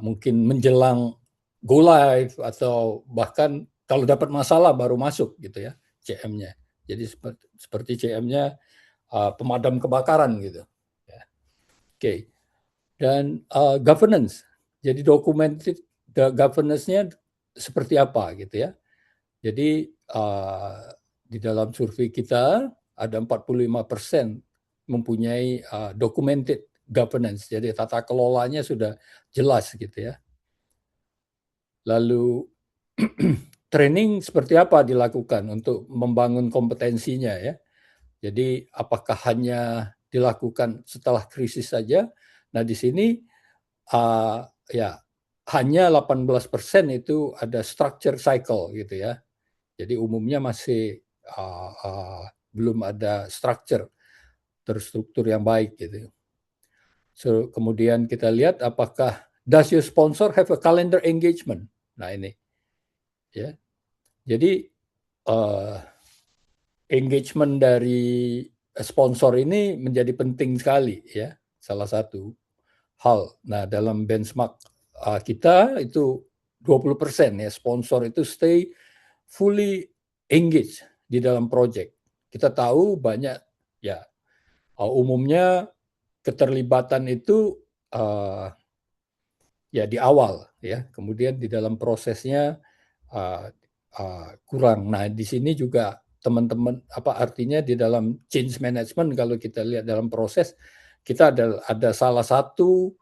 mungkin menjelang go live atau bahkan kalau dapat masalah baru masuk gitu ya CM-nya. Jadi seperti CM-nya pemadam kebakaran gitu. Ya. Oke. Dan governance. Jadi governance-nya seperti apa gitu ya. Jadi di dalam survei kita ada 45% mempunyai documented governance. Jadi tata kelolanya sudah jelas gitu ya. Lalu training seperti apa dilakukan untuk membangun kompetensinya ya. Jadi apakah hanya dilakukan setelah krisis saja? Nah di sini ya hanya 18% itu ada structure cycle gitu ya. Jadi umumnya masih belum ada terstruktur yang baik gitu. So, kemudian kita lihat apakah does your sponsor have a calendar engagement? Nah ini ya. Jadi engagement dari sponsor ini menjadi penting sekali ya, salah satu hal. Nah dalam benchmark kita itu 20% ya sponsor itu stay fully engaged di dalam project. Kita tahu banyak ya umumnya keterlibatan itu ya di awal ya, kemudian di dalam prosesnya kurang. Nah di sini juga teman-teman artinya di dalam change management kalau kita lihat dalam proses kita ada salah satu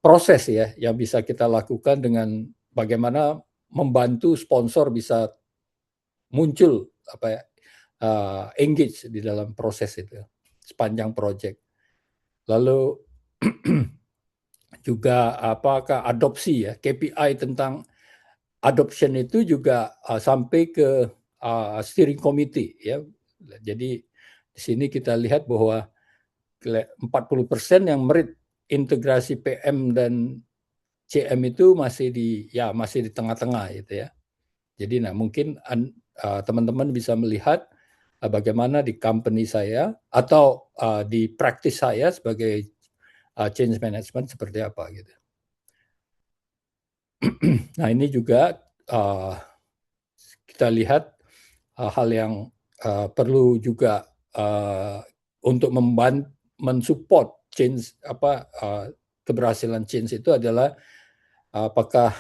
proses ya yang bisa kita lakukan dengan bagaimana membantu sponsor bisa muncul engage di dalam proses itu sepanjang project. Lalu juga apakah adopsi ya, KPI tentang adoption itu juga sampai ke steering committee ya. Jadi di sini kita lihat bahwa 40% yang merit integrasi PM dan CM itu masih di tengah-tengah gitu ya. Jadi mungkin teman-teman bisa melihat bagaimana di company saya atau di praktis saya sebagai change management seperti apa gitu. Nah ini juga kita lihat hal yang perlu juga untuk mensupport change keberhasilan change itu adalah apakah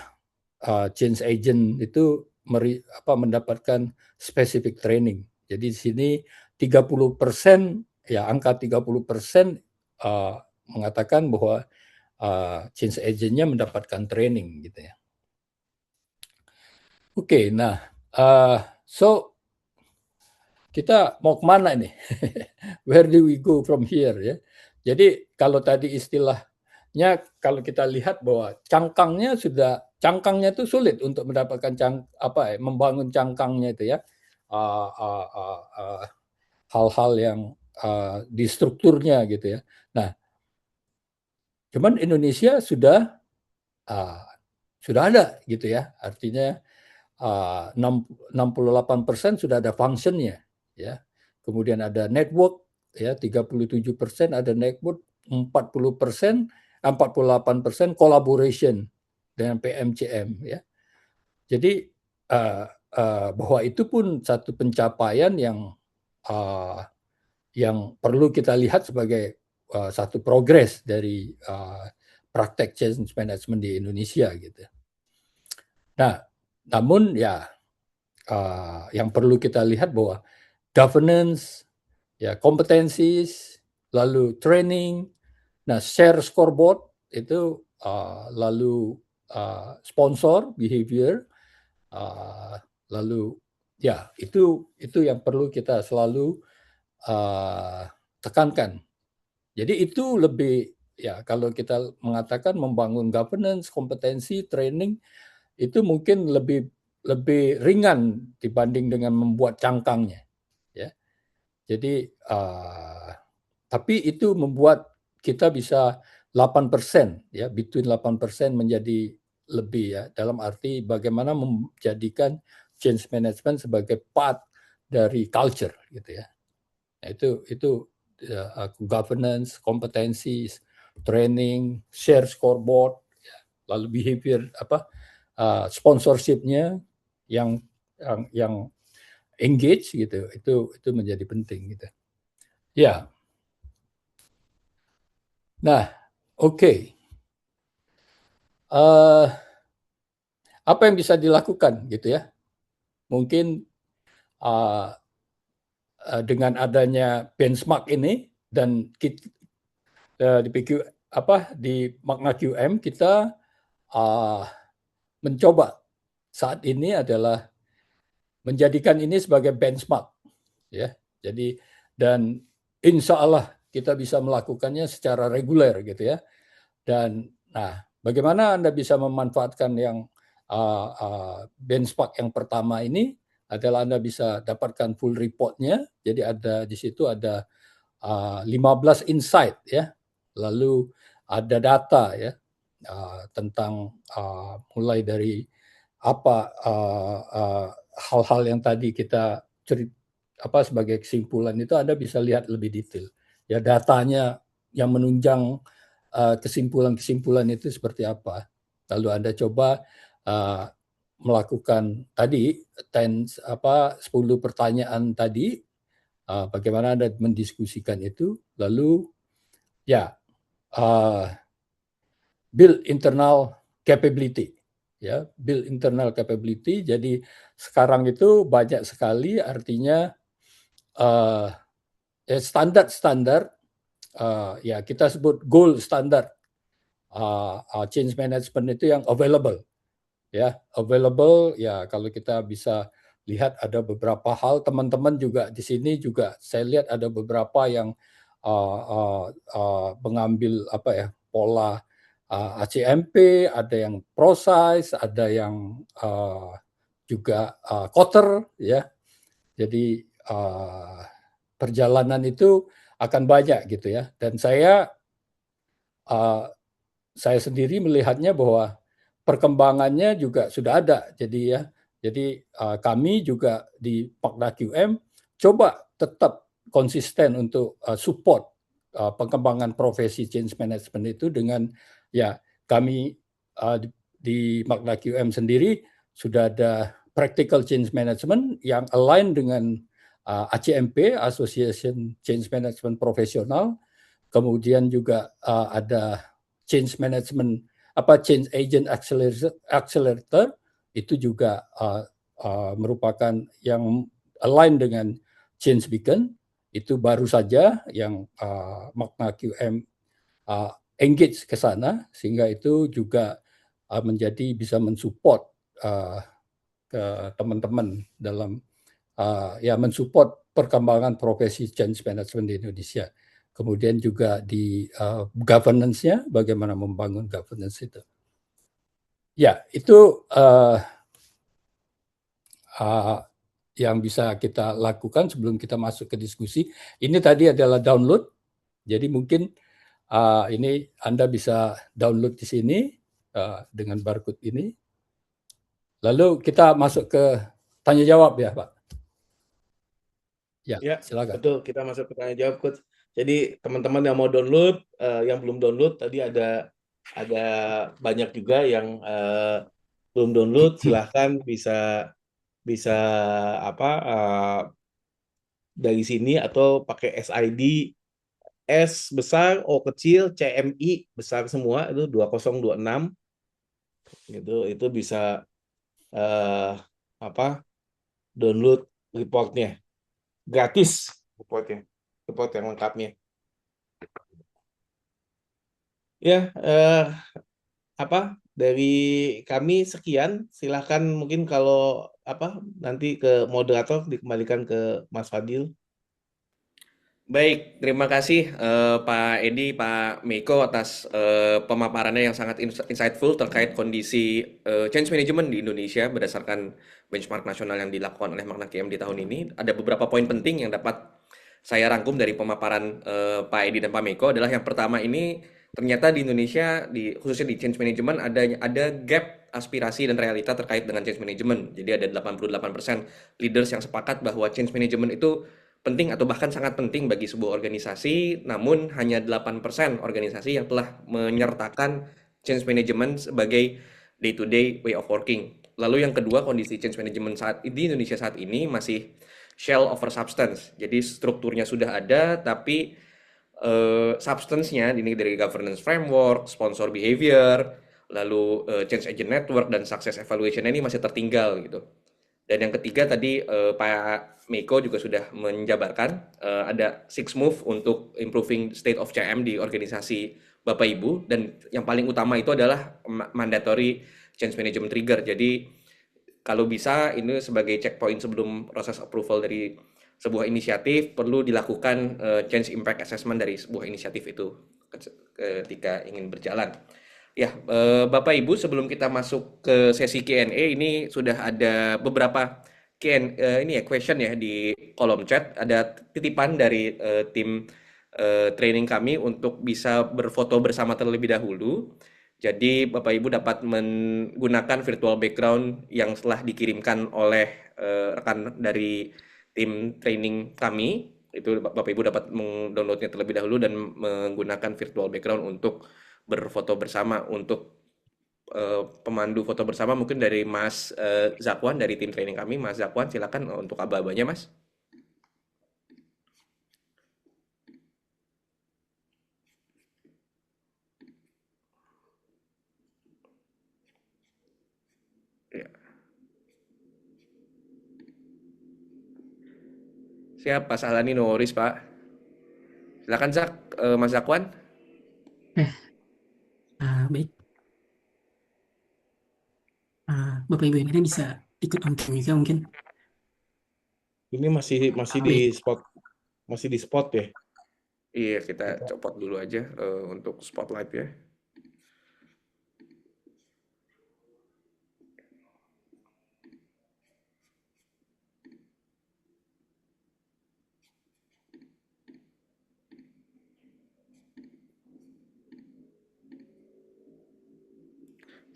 change agent itu mendapatkan specific training. Jadi di sini 30%, ya angka 30% mengatakan bahwa change agentnya mendapatkan training gitu ya. Oke, nah so kita mau kemana nih? Where do we go from here ya? Jadi kalau tadi istilahnya kalau kita lihat bahwa cangkangnya itu sulit untuk mendapatkan membangun cangkangnya itu ya. Hal-hal yang di strukturnya gitu ya. Nah, cuman Indonesia sudah ada gitu ya. Artinya 68% sudah ada functionnya ya. Kemudian ada network ya, 37% ada network, 48% collaboration dengan PMCM ya. Jadi bahwa itu pun satu pencapaian yang perlu kita lihat sebagai satu progres dari praktek change management di Indonesia gitu. Nah, namun ya yang perlu kita lihat bahwa governance, ya kompetensis, lalu training, nah share scoreboard itu lalu sponsor behavior, lalu ya itu yang perlu kita selalu tekankan. Jadi itu lebih ya kalau kita mengatakan membangun governance, kompetensi, training itu mungkin lebih ringan dibanding dengan membuat cangkangnya ya. Jadi tapi itu membuat kita bisa 8% ya, between 8% menjadi lebih ya, dalam arti bagaimana menjadikan change management sebagai part dari culture gitu ya. Nah, itu governance, kompetensi, training, share scoreboard, ya, lalu behavior sponsorship-nya yang engage gitu, itu menjadi penting gitu. Ya. Nah, oke. Apa yang bisa dilakukan gitu ya? Mungkin dengan adanya benchmark ini dan di Magna QM kita mencoba saat ini adalah menjadikan ini sebagai benchmark ya. Jadi dan insya Allah kita bisa melakukannya secara reguler gitu ya. Dan bagaimana Anda bisa memanfaatkan yang benchmark yang pertama ini adalah Anda bisa dapatkan full report-nya. Jadi ada di situ ada 15 insight ya. Lalu ada data ya tentang mulai dari apa hal-hal yang tadi kita sebagai kesimpulan itu Anda bisa lihat lebih detail. Ya datanya yang menunjang kesimpulan-kesimpulan itu seperti apa. Lalu Anda coba melakukan tadi 10 pertanyaan tadi, bagaimana Anda mendiskusikan itu, lalu ya build internal capability. Ya, build internal capability. Jadi sekarang itu banyak sekali artinya standar-standar ya kita sebut gold standard change management itu yang available ya kalau kita bisa lihat ada beberapa hal, teman-teman juga di sini juga saya lihat ada beberapa yang mengambil pola ACMP, ada yang ProSize, ada yang juga Kotter ya. Jadi perjalanan itu akan banyak gitu ya. Dan saya sendiri melihatnya bahwa perkembangannya juga sudah ada. Jadi kami juga di Makna QM coba tetap konsisten untuk support pengembangan profesi change management itu dengan ya kami di Makna QM sendiri sudah ada practical change management yang align dengan ACMP, Association Change Management Profesional. Kemudian juga ada change agent accelerator itu juga merupakan yang align dengan change beacon. Itu baru saja yang Makna QM engage ke sana, sehingga itu juga menjadi bisa mensupport ke teman-teman dalam ya mensupport perkembangan profesi change management di Indonesia. Kemudian juga di governance-nya, bagaimana membangun governance itu. Ya, itu yang bisa kita lakukan sebelum kita masuk ke diskusi. Ini tadi adalah download, jadi mungkin ini Anda bisa download di sini dengan barcode ini. Lalu kita masuk ke tanya jawab ya, Pak. Ya, silakan. Betul. Kita masuk ke tanya jawab, Coach. Jadi teman-teman yang mau download, yang belum download tadi ada banyak juga yang belum download. Silahkan bisa apa dari sini atau pakai SID S besar, O kecil, CMI besar semua itu 2026 gitu. Itu bisa download reportnya gratis, report yang lengkapnya. Ya, dari kami sekian. Silahkan mungkin kalau nanti ke moderator dikembalikan ke Mas Fadil. Baik, terima kasih Pak Edi, Pak Meiko atas pemaparannya yang sangat insightful terkait kondisi change management di Indonesia berdasarkan benchmark nasional yang dilakukan oleh Makna QM di tahun ini. Ada beberapa poin penting yang dapat saya rangkum dari pemaparan Pak Edi dan Pak Meiko adalah yang pertama ini ternyata di Indonesia khususnya di change management ada gap aspirasi dan realita terkait dengan change management. Jadi ada 88% leaders yang sepakat bahwa change management itu penting atau bahkan sangat penting bagi sebuah organisasi, namun hanya 8% organisasi yang telah menyertakan change management sebagai day-to-day way of working. Lalu yang kedua, kondisi change management di Indonesia saat ini masih shell over substance. Jadi strukturnya sudah ada, tapi substance-nya ini dari governance framework, sponsor behavior, lalu change agent network dan success evaluation ini masih tertinggal gitu. Dan yang ketiga tadi Pak Meiko juga sudah menjabarkan ada six move untuk improving state of CM di organisasi Bapak Ibu, dan yang paling utama itu adalah mandatory change management trigger. Jadi kalau bisa ini sebagai checkpoint sebelum proses approval dari sebuah inisiatif perlu dilakukan change impact assessment dari sebuah inisiatif itu ketika ingin berjalan. Ya, Bapak Ibu, sebelum kita masuk ke sesi Q&A, ini sudah ada beberapa ini ya question ya di kolom chat. Ada titipan dari tim training kami untuk bisa berfoto bersama terlebih dahulu. Jadi Bapak Ibu dapat menggunakan virtual background yang telah dikirimkan oleh rekan dari tim training kami. Itu Bapak Ibu dapat mendownloadnya terlebih dahulu dan menggunakan virtual background untuk berfoto bersama. Untuk pemandu foto bersama mungkin dari Mas Zakwan dari tim training kami. Mas Zakwan, silakan untuk aba-abanya, Mas. Ya. Siap, Pak Sahlani, no worries, Pak. Silakan Zak, Mas Zakwan. Baik, Bapak Ibu yang ada bisa ikut on cam juga mungkin. Ini masih di spot ya. Iya, kita copot dulu aja untuk spotlight ya.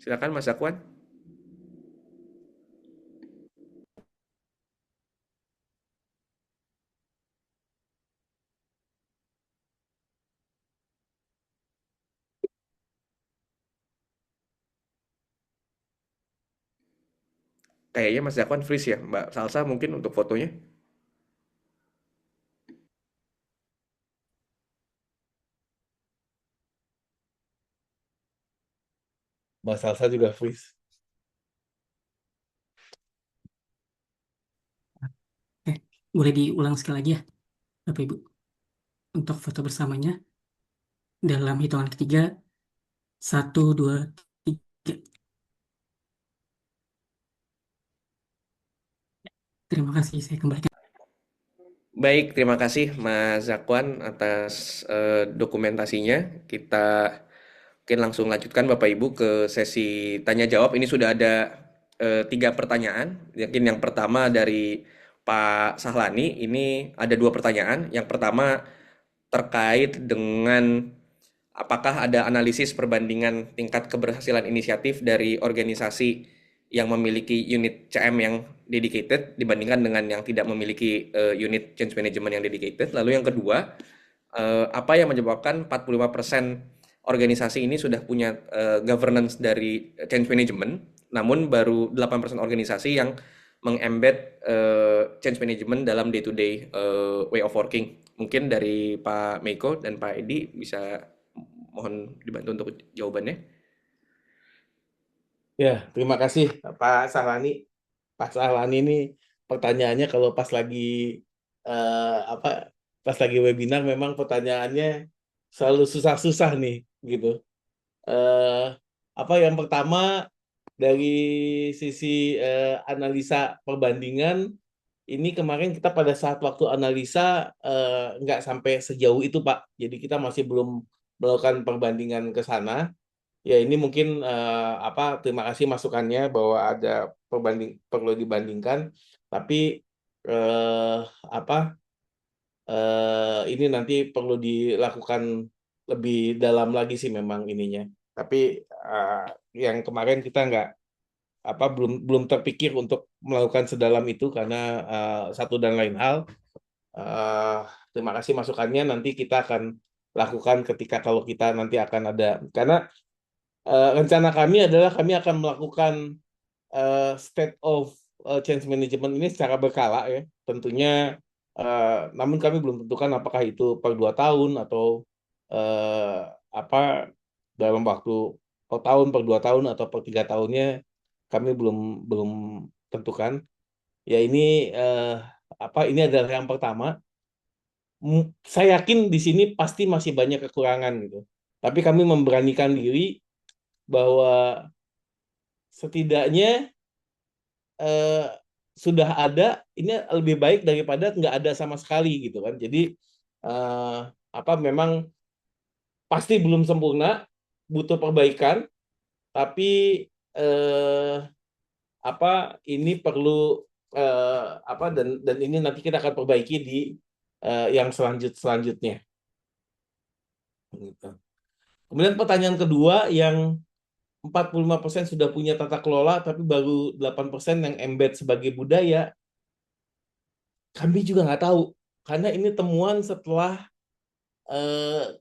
Silakan Mas Zakwan. Kayaknya Mas Zakwan freeze ya, Mbak Salsa mungkin untuk fotonya. Mbak Salsa juga freeze. Boleh diulang sekali lagi ya, Bapak Ibu. Untuk foto bersamanya dalam hitungan ketiga, 1, 2, 3. Terima kasih, saya kembalikan. Baik, terima kasih Mas Zakwan atas dokumentasinya. Kita mungkin langsung lanjutkan Bapak Ibu ke sesi tanya jawab. Ini sudah ada 3 pertanyaan. Mungkin yang pertama dari Pak Sahlani. Ini ada 2 pertanyaan. Yang pertama terkait dengan apakah ada analisis perbandingan tingkat keberhasilan inisiatif dari organisasi yang memiliki unit CM yang dedicated dibandingkan dengan yang tidak memiliki unit change management yang dedicated. Lalu yang kedua, apa yang menyebabkan 45% organisasi ini sudah punya governance dari change management, namun baru 8% organisasi yang mengembed change management dalam day-to-day way of working. Mungkin dari Pak Meiko dan Pak Edi bisa mohon dibantu untuk jawabannya. Ya, terima kasih Pak Sahlani. Pak Sahlani ini pertanyaannya kalau pas lagi pas lagi webinar memang pertanyaannya selalu susah-susah nih gitu. Eh, yang pertama dari sisi analisa perbandingan ini kemarin kita pada saat waktu analisa nggak sampai sejauh itu Pak. Jadi kita masih belum melakukan perbandingan ke sana. Ya ini mungkin terima kasih masukannya bahwa ada perlu dibandingkan. Tapi eh, apa ini nanti perlu dilakukan lebih dalam lagi sih memang ininya. Tapi yang kemarin kita nggak belum terpikir untuk melakukan sedalam itu karena satu dan lain hal. Eh, Terima kasih masukannya. Nanti kita akan lakukan ketika kalau kita nanti akan ada karena rencana kami adalah kami akan melakukan state of change management ini secara berkala ya. Tentunya namun kami belum tentukan apakah itu per 2 tahun atau eh, dalam waktu per tahun, per 2 tahun atau per 3 tahunnya kami belum belum tentukan. Ya ini ini adalah yang pertama. Saya yakin di sini pasti masih banyak kekurangan gitu. Tapi kami memberanikan diri bahwa setidaknya eh, sudah ada ini lebih baik daripada nggak ada sama sekali gitu kan. Jadi eh, memang pasti belum sempurna, butuh perbaikan, tapi eh, ini perlu dan ini nanti kita akan perbaiki di yang selanjutnya. Gitu. Kemudian pertanyaan kedua yang 45% sudah punya tata kelola, tapi baru 8% yang embed sebagai budaya. Kami juga nggak tahu, karena ini temuan setelah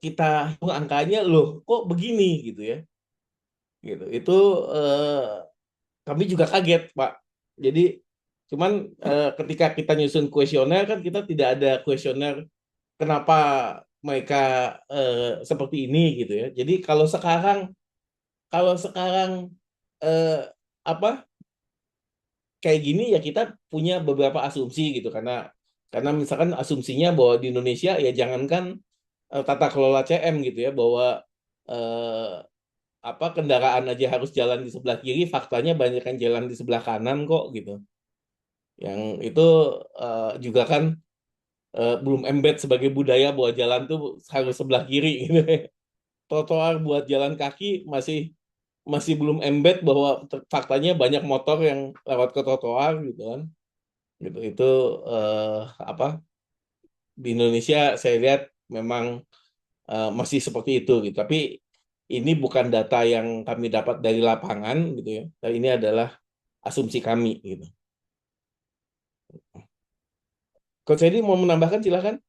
kita hitung angkanya, loh kok begini gitu ya. Gitu. Itu kami juga kaget, Pak. Jadi, cuman ketika kita nyusun kuesioner, kan kita tidak ada kuesioner kenapa mereka seperti ini gitu ya. Jadi kalau sekarang eh, apa kayak gini ya kita punya beberapa asumsi gitu karena misalkan asumsinya bahwa di Indonesia ya jangankan tata kelola CM gitu ya bahwa eh, kendaraan aja harus jalan di sebelah kiri, faktanya banyak yang jalan di sebelah kanan kok gitu. Yang itu juga kan belum embed sebagai budaya bahwa jalan tuh harus sebelah kiri gitu. Trotoar buat jalan kaki masih belum embed bahwa faktanya banyak motor yang lewat ke trotoar gitu kan. Gitu itu eh, apa di Indonesia saya lihat memang masih seperti itu gitu. Tapi ini bukan data yang kami dapat dari lapangan gitu ya, tapi ini adalah asumsi kami gitu. Coach Edi mau menambahkan silakan.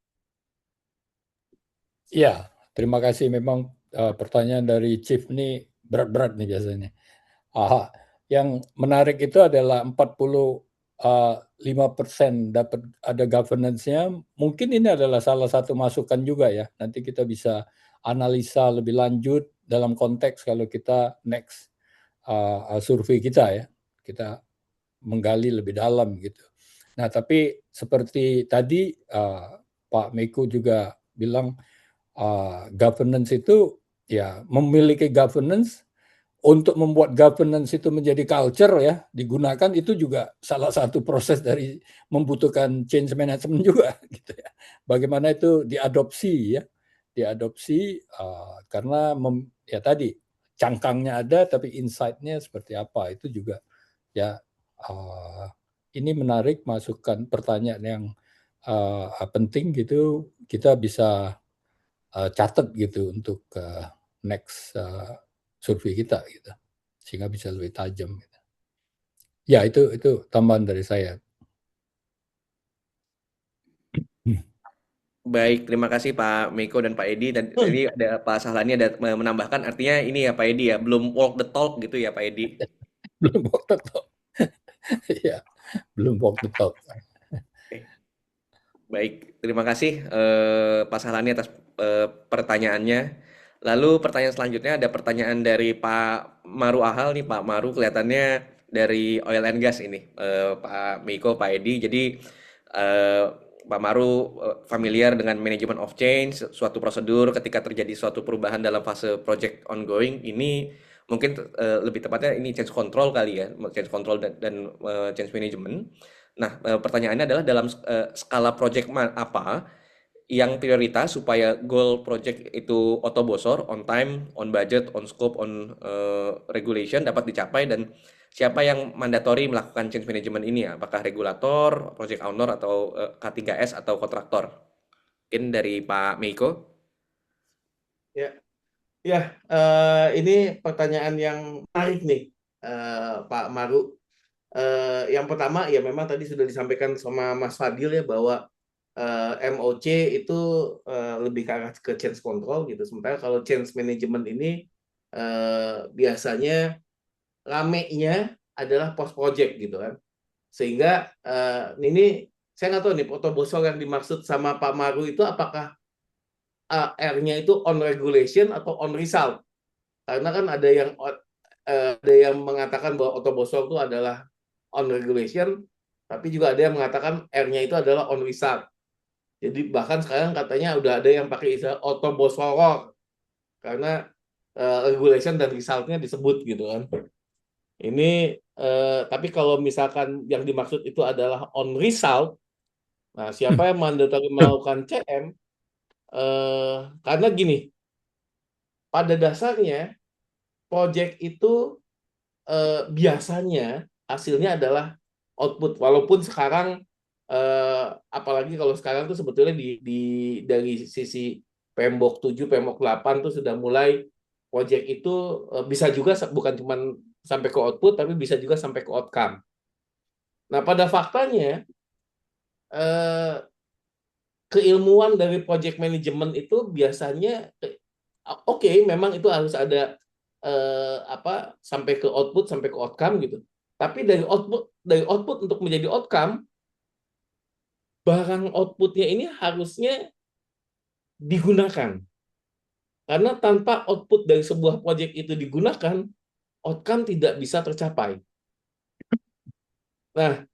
Ya, terima kasih. Memang pertanyaan dari Chief ini berat-berat nih biasanya. Yang menarik itu adalah 45% dapat ada governance-nya. Mungkin ini adalah salah satu masukan juga ya. Nanti kita bisa analisa lebih lanjut dalam konteks kalau kita next survei kita ya. Kita menggali lebih dalam gitu. Nah, tapi seperti tadi Pak Meiko juga bilang governance itu ya memiliki governance untuk membuat governance itu menjadi culture ya digunakan itu juga salah satu proses dari membutuhkan change management juga gitu ya. Bagaimana itu diadopsi ya, diadopsi karena ya tadi cangkangnya ada tapi insight-nya seperti apa itu juga ya. Ini menarik masukan pertanyaan yang penting gitu kita bisa catat gitu untuk next survei kita gitu sehingga bisa lebih tajam gitu. Ya itu tambahan dari saya. Baik, terima kasih Pak Meiko dan Pak Edi. Dan tadi ada Pak Sahlani ada menambahkan, artinya ini ya Pak Edi ya, belum walk the talk gitu ya Pak Edi. Belum walk the talk. Ya, belum walk the talk. Oke. Baik, terima kasih Pak Sahlani atas pertanyaannya. Lalu pertanyaan selanjutnya ada pertanyaan dari Pak Maru Ahal nih, Pak Maru kelihatannya dari Oil and Gas ini, Pak Meiko, Pak Edi. Jadi eh, Pak Maru familiar dengan manajemen of change, suatu prosedur ketika terjadi suatu perubahan dalam fase project ongoing. Ini mungkin lebih tepatnya ini change control kali ya, change control dan change management. Nah, pertanyaannya adalah dalam skala project apa yang prioritas supaya goal project itu otobosor, on time, on budget, on scope, on regulation dapat dicapai, dan siapa yang mandatori melakukan change management ini ya? Apakah regulator, project owner, atau K3S atau kontraktor? Mungkin dari Pak Meiko. Ya, ya, ini pertanyaan yang menarik nih, Pak Maru. Yang pertama ya memang tadi sudah disampaikan sama Mas Fadil ya bahwa MOC itu lebih ke arah ke change control gitu. Sementara kalau change management ini biasanya ramenya adalah post project gitu kan. Sehingga ini saya nggak tahu nih foto bosol yang dimaksud sama Pak Maru itu apakah R-nya itu on regulation atau on result. Karena kan ada yang mengatakan bahwa otobosol itu adalah on regulation, tapi juga ada yang mengatakan R-nya itu adalah on result. Jadi bahkan sekarang katanya udah ada yang pakai istilah otobosolor karena regulation dan resultnya disebut gitu kan. Ini tapi kalau misalkan yang dimaksud itu adalah on result, nah siapa yang mandatori melakukan CM? Karena gini, pada dasarnya project itu biasanya hasilnya adalah output, walaupun sekarang apalagi kalau sekarang tuh sebetulnya dari sisi PMBOK 7, PMBOK 8 tuh sudah mulai project itu bisa juga bukan cuma sampai ke output tapi bisa juga sampai ke outcome. Nah, pada faktanya keilmuan dari project management itu biasanya oke, memang itu harus ada sampai ke output, sampai ke outcome gitu. Tapi dari output untuk menjadi outcome, barang outputnya ini harusnya digunakan. Karena tanpa output dari sebuah proyek itu digunakan, outcome tidak bisa tercapai. Nah,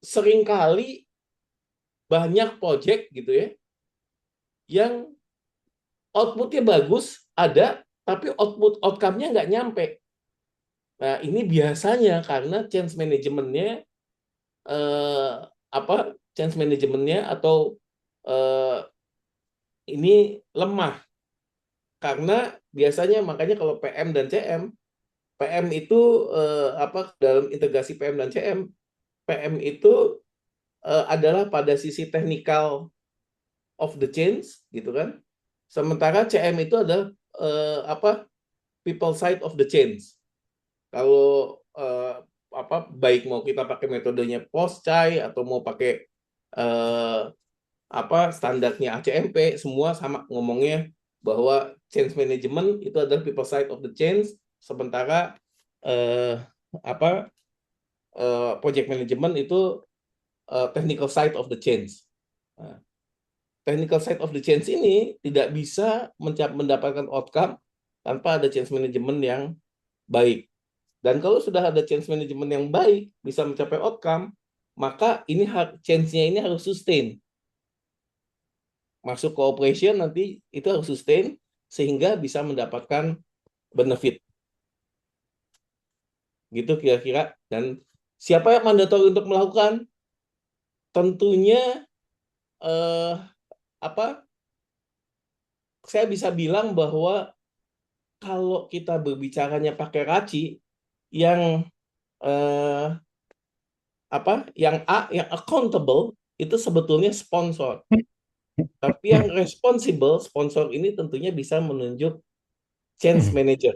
seringkali banyak proyek gitu ya, yang outputnya bagus, ada, tapi outcome-nya nggak nyampe. Nah, ini biasanya karena change manajemennya change manajemennya atau ini lemah. Karena biasanya makanya kalau PM dan CM, PM itu dalam integrasi PM dan CM, PM itu adalah pada sisi technical of the change gitu kan. Sementara CM itu adalah people side of the change. Kalau baik mau kita pakai metodenya POSCAI atau mau pakai standarnya ACMP, semua sama ngomongnya bahwa change management itu adalah people side of the change, sementara project management itu technical side of the change. Nah, technical side of the change ini tidak bisa mendapatkan outcome tanpa ada change management yang baik. Dan kalau sudah ada change management yang baik, bisa mencapai outcome, maka ini change-nya ini harus sustain. Masuk ke operation nanti itu harus sustain sehingga bisa mendapatkan benefit. Gitu kira-kira. Dan siapa yang mandatori untuk melakukan? Tentunya saya bisa bilang bahwa kalau kita berbicaranya pakai RACI, yang yang accountable itu sebetulnya sponsor. Tapi yang responsible, sponsor ini tentunya bisa menunjuk change manager.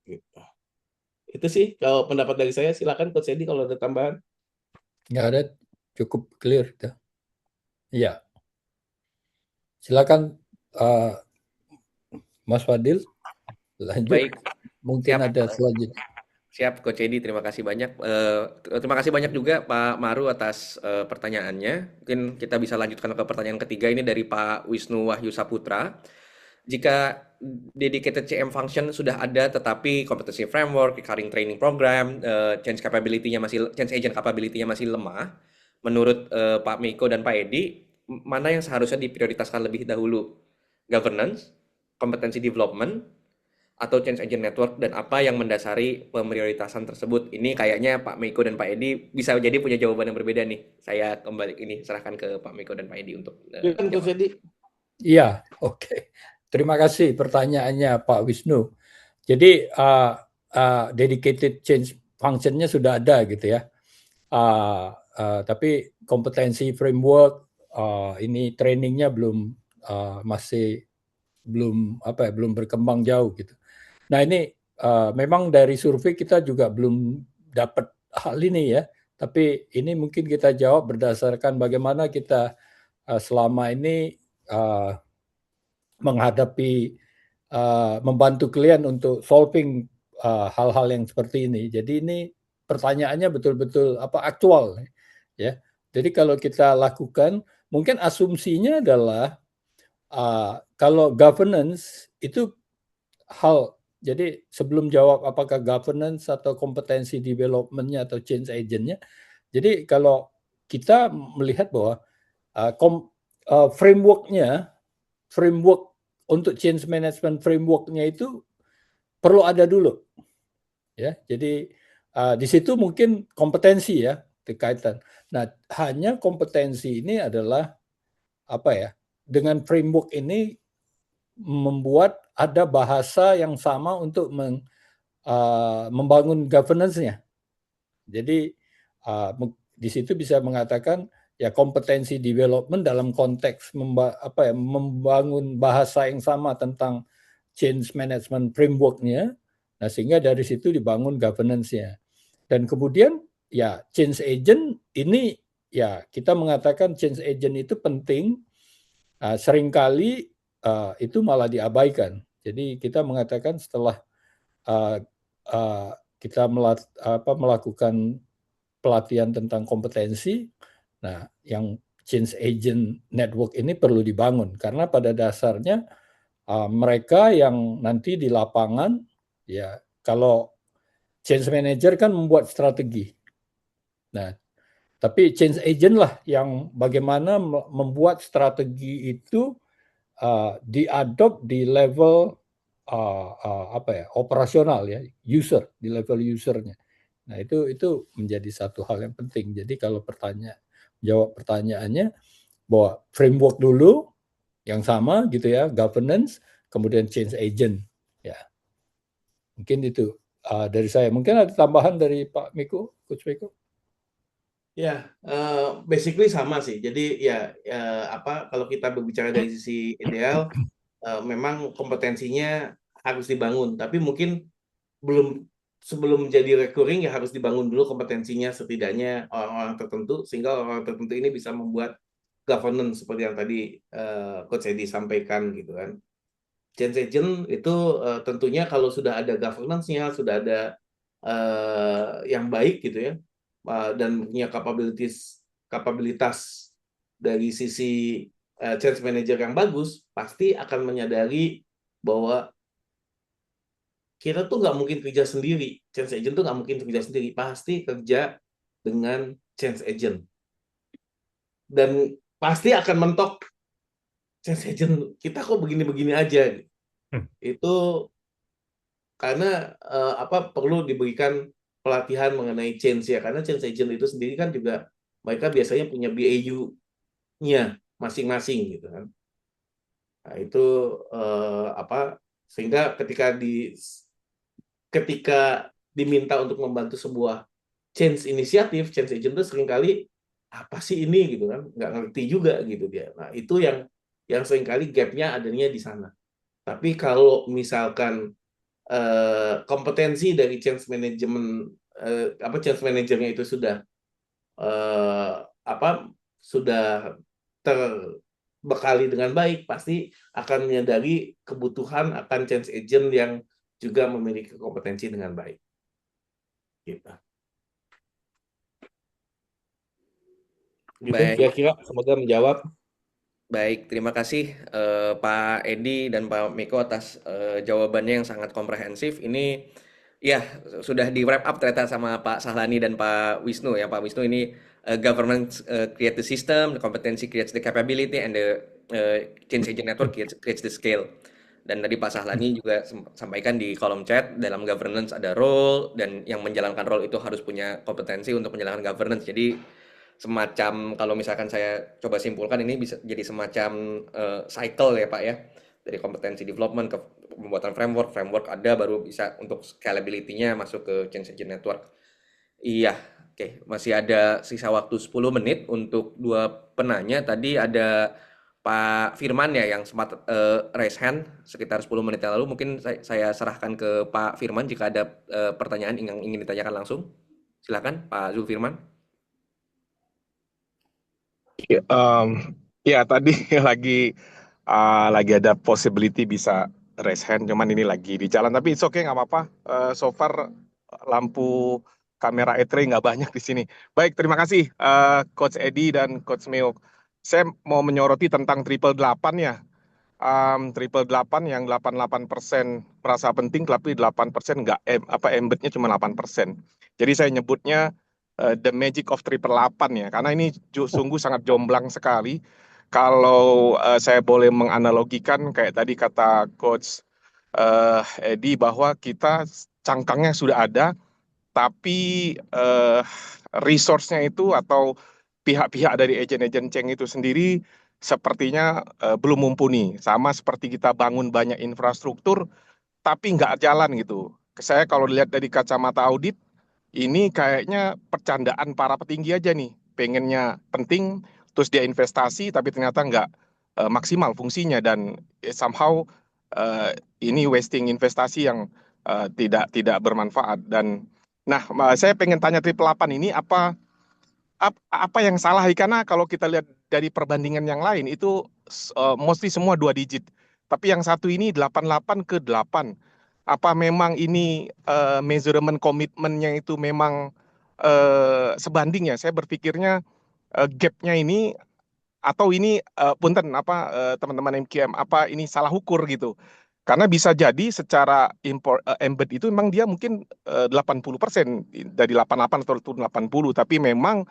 Gitu. Itu sih kalau pendapat dari saya. Silakan Coach Edi kalau ada tambahan. Nggak ada, cukup clear. Ya, silakan Mas Fadil, lanjut. Baik, Mungkin siap. ada selanjutnya. Siap, Coach Edi, terima kasih banyak. Terima kasih banyak juga Pak Maru atas pertanyaannya. Mungkin kita bisa lanjutkan ke pertanyaan ketiga, ini dari Pak Wisnu Wahyu Saputra. Jika dedicated CM function sudah ada, tetapi competency framework, recurring training program, change agent capability-nya masih lemah, menurut Pak Miko dan Pak Edi, mana yang seharusnya diprioritaskan lebih dahulu? Governance, competency development, atau change agent network, dan apa yang mendasari pemprioritasan tersebut? Ini kayaknya Pak Miko dan Pak Edi bisa jadi punya jawaban yang berbeda nih. Saya kembali serahkan ke Pak Miko dan Pak Edi untuk Coach Edi. Iya, oke. Terima kasih pertanyaannya Pak Wisnu. Jadi dedicated change function-nya sudah ada gitu ya. Tapi kompetensi framework ini trainingnya belum belum berkembang jauh gitu. Nah ini memang dari survei kita juga belum dapat hal ini ya. Tapi ini mungkin kita jawab berdasarkan bagaimana kita selama ini menghadapi membantu klien untuk solving hal-hal yang seperti ini. Jadi ini pertanyaannya betul-betul aktual ya. Jadi kalau kita lakukan, mungkin asumsinya adalah kalau governance itu jadi sebelum jawab apakah governance atau kompetensi development-nya atau change agent-nya, jadi kalau kita melihat bahwa framework untuk change management framework-nya itu perlu ada dulu. Ya, jadi di situ mungkin kompetensi ya berkaitan. Nah, hanya kompetensi ini adalah dengan framework ini membuat ada bahasa yang sama untuk membangun governance-nya. Jadi di situ bisa mengatakan ya kompetensi development dalam konteks membangun bahasa yang sama tentang change management framework-nya. Nah, sehingga dari situ dibangun governance-nya. Dan kemudian ya change agent ini ya kita mengatakan change agent itu penting. Seringkali itu malah diabaikan. Jadi kita mengatakan setelah kita melakukan pelatihan tentang kompetensi, nah yang change agent network ini perlu dibangun karena pada dasarnya mereka yang nanti di lapangan ya kalau change manager kan membuat strategi. Nah, tapi change agent lah yang bagaimana membuat strategi itu diadopt di level operasional ya, di level usernya. Nah itu menjadi satu hal yang penting. Jadi kalau jawab pertanyaannya bahwa framework dulu yang sama gitu ya, governance, kemudian change agent ya. Mungkin itu dari saya. Mungkin ada tambahan dari Pak Miko, Coach Miko. Ya, basically sama sih. Jadi ya, kalau kita berbicara dari sisi ideal, memang kompetensinya harus dibangun. Tapi mungkin belum sebelum jadi recurring ya harus dibangun dulu kompetensinya setidaknya orang-orang tertentu sehingga orang-orang tertentu ini bisa membuat governance seperti yang tadi Coach Edi sampaikan gitu kan. Change agent itu tentunya kalau sudah ada governance-nya, sudah ada yang baik gitu ya, dan punya kapabilitas dari sisi change manager yang bagus, pasti akan menyadari bahwa kita tuh nggak mungkin kerja sendiri. Change agent tuh nggak mungkin kerja sendiri, pasti kerja dengan change agent. Dan pasti akan mentok change agent kita kok begini-begini aja. Itu karena perlu diberikan pelatihan mengenai change ya, karena change agent itu sendiri kan juga mereka biasanya punya BAU-nya masing-masing gitu kan. Nah, itu sehingga ketika diminta untuk membantu sebuah change inisiatif, change agent itu seringkali apa sih ini gitu kan, nggak ngerti juga gitu dia. Nah, itu yang seringkali gap-nya adanya di sana. Tapi kalau misalkan kompetensi dari change management change manajernya itu sudah sudah terbekali dengan baik, pasti akan menyadari kebutuhan akan change agent yang juga memiliki kompetensi dengan baik. Gitu. Gitu Baik, kira-kira, semoga menjawab. baik. Terima kasih Pak Edi dan Pak Miko atas jawabannya yang sangat komprehensif. Ini ya sudah di wrap up ternyata sama Pak Sahlani dan Pak Wisnu ya. Pak Wisnu ini government create the system, the competency creates the capability, and the change agent network creates the scale. Dan tadi Pak Sahlani juga sampaikan di kolom chat, dalam governance ada role, dan yang menjalankan role itu harus punya kompetensi untuk menjalankan governance. Jadi semacam, kalau misalkan saya coba simpulkan, ini bisa jadi semacam cycle ya Pak ya, dari kompetensi development ke pembuatan framework ada baru bisa untuk scalability-nya masuk ke change agent network. Iya, oke. Masih ada sisa waktu 10 menit untuk dua penanya. Tadi ada Pak Firman ya yang sempat raise hand sekitar 10 menit yang lalu. Mungkin saya serahkan ke Pak Firman jika ada pertanyaan yang ingin ditanyakan langsung. Silakan Pak Zulfirman. Ya, tadi lagi ada possibility bisa raise hand, cuman ini lagi di jalan. Tapi it's okay, nggak apa-apa. So far lampu kamera E3 nggak banyak di sini. Baik, terima kasih Coach Edi dan Coach Mio. Saya mau menyoroti tentang triple 8 ya. Triple 8 yang 88% merasa penting, tapi 8% nggak, embednya cuma 8%. Jadi saya nyebutnya the magic of triple 8 ya, karena ini sungguh sangat jomblang sekali. Kalau saya boleh menganalogikan kayak tadi kata Coach Edi, bahwa kita cangkangnya sudah ada, tapi resource-nya itu atau pihak-pihak dari agen-agen Cheng itu sendiri sepertinya belum mumpuni. Sama seperti kita bangun banyak infrastruktur, tapi nggak jalan gitu. Saya kalau lihat dari kacamata audit, ini kayaknya percandaan para petinggi aja nih. Pengennya penting, terus dia investasi, tapi ternyata nggak maksimal fungsinya. Dan somehow ini wasting investasi yang tidak bermanfaat. Dan nah, saya pengen tanya triple 8 ini apa yang salah, karena kalau kita lihat dari perbandingan yang lain itu mostly semua 2 digit. Tapi yang satu ini 88 ke 8. Apa memang ini measurement komitmennya itu memang sebanding ya? Saya berpikirnya gapnya ini, atau ini punten teman-teman MQM, apa ini salah ukur gitu? Karena bisa jadi secara embed itu memang dia mungkin 80% dari 88 atau 80, tapi memang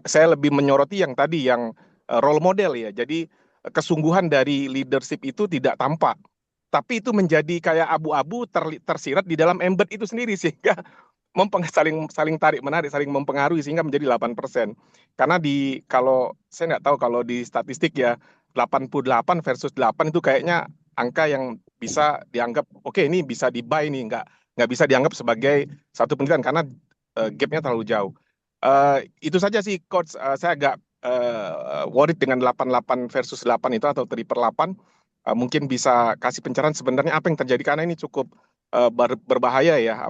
saya lebih menyoroti yang tadi yang role model ya. Jadi kesungguhan dari leadership itu tidak tampak, tapi itu menjadi kayak abu-abu tersirat di dalam embed itu sendiri, sehingga saling tarik menarik, saling mempengaruhi, sehingga menjadi 8%. Karena kalau saya nggak tahu, kalau di statistik ya 88 versus 8 itu kayaknya angka yang bisa dianggap oke, ini bisa di buy nih, nggak bisa dianggap sebagai satu penelitian karena gapnya terlalu jauh. Itu saja sih coach. Saya agak worried dengan 88 versus 8 itu atau 3/8. Mungkin bisa kasih pencerahan sebenarnya apa yang terjadi karena ini cukup berbahaya ya.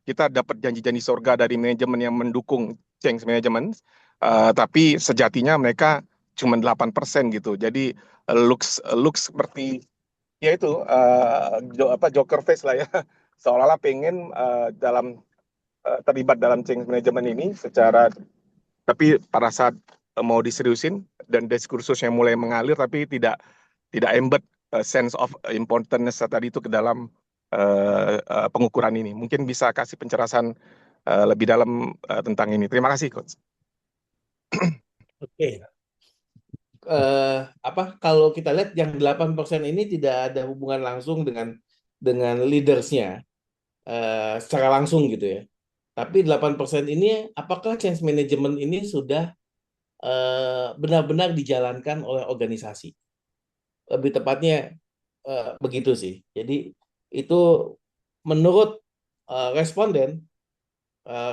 Kita dapat janji-janji surga dari manajemen yang mendukung change management, tapi sejatinya mereka cuma 8% gitu. Jadi looks seperti ya itu Joker face lah ya. Seolah-olah pengen terlibat dalam change management ini tapi pada saat mau diseriusin dan diskursusnya mulai mengalir tapi tidak embed sense of importance tadi itu ke dalam pengukuran ini. Mungkin bisa kasih penjelasan lebih dalam tentang ini. Terima kasih, Coach. Oke. Kalau kita lihat yang 8% ini tidak ada hubungan langsung dengan leadersnya secara langsung gitu ya. Tapi 8% ini apakah change management ini sudah benar-benar dijalankan oleh organisasi? Lebih tepatnya begitu sih. Jadi itu menurut responden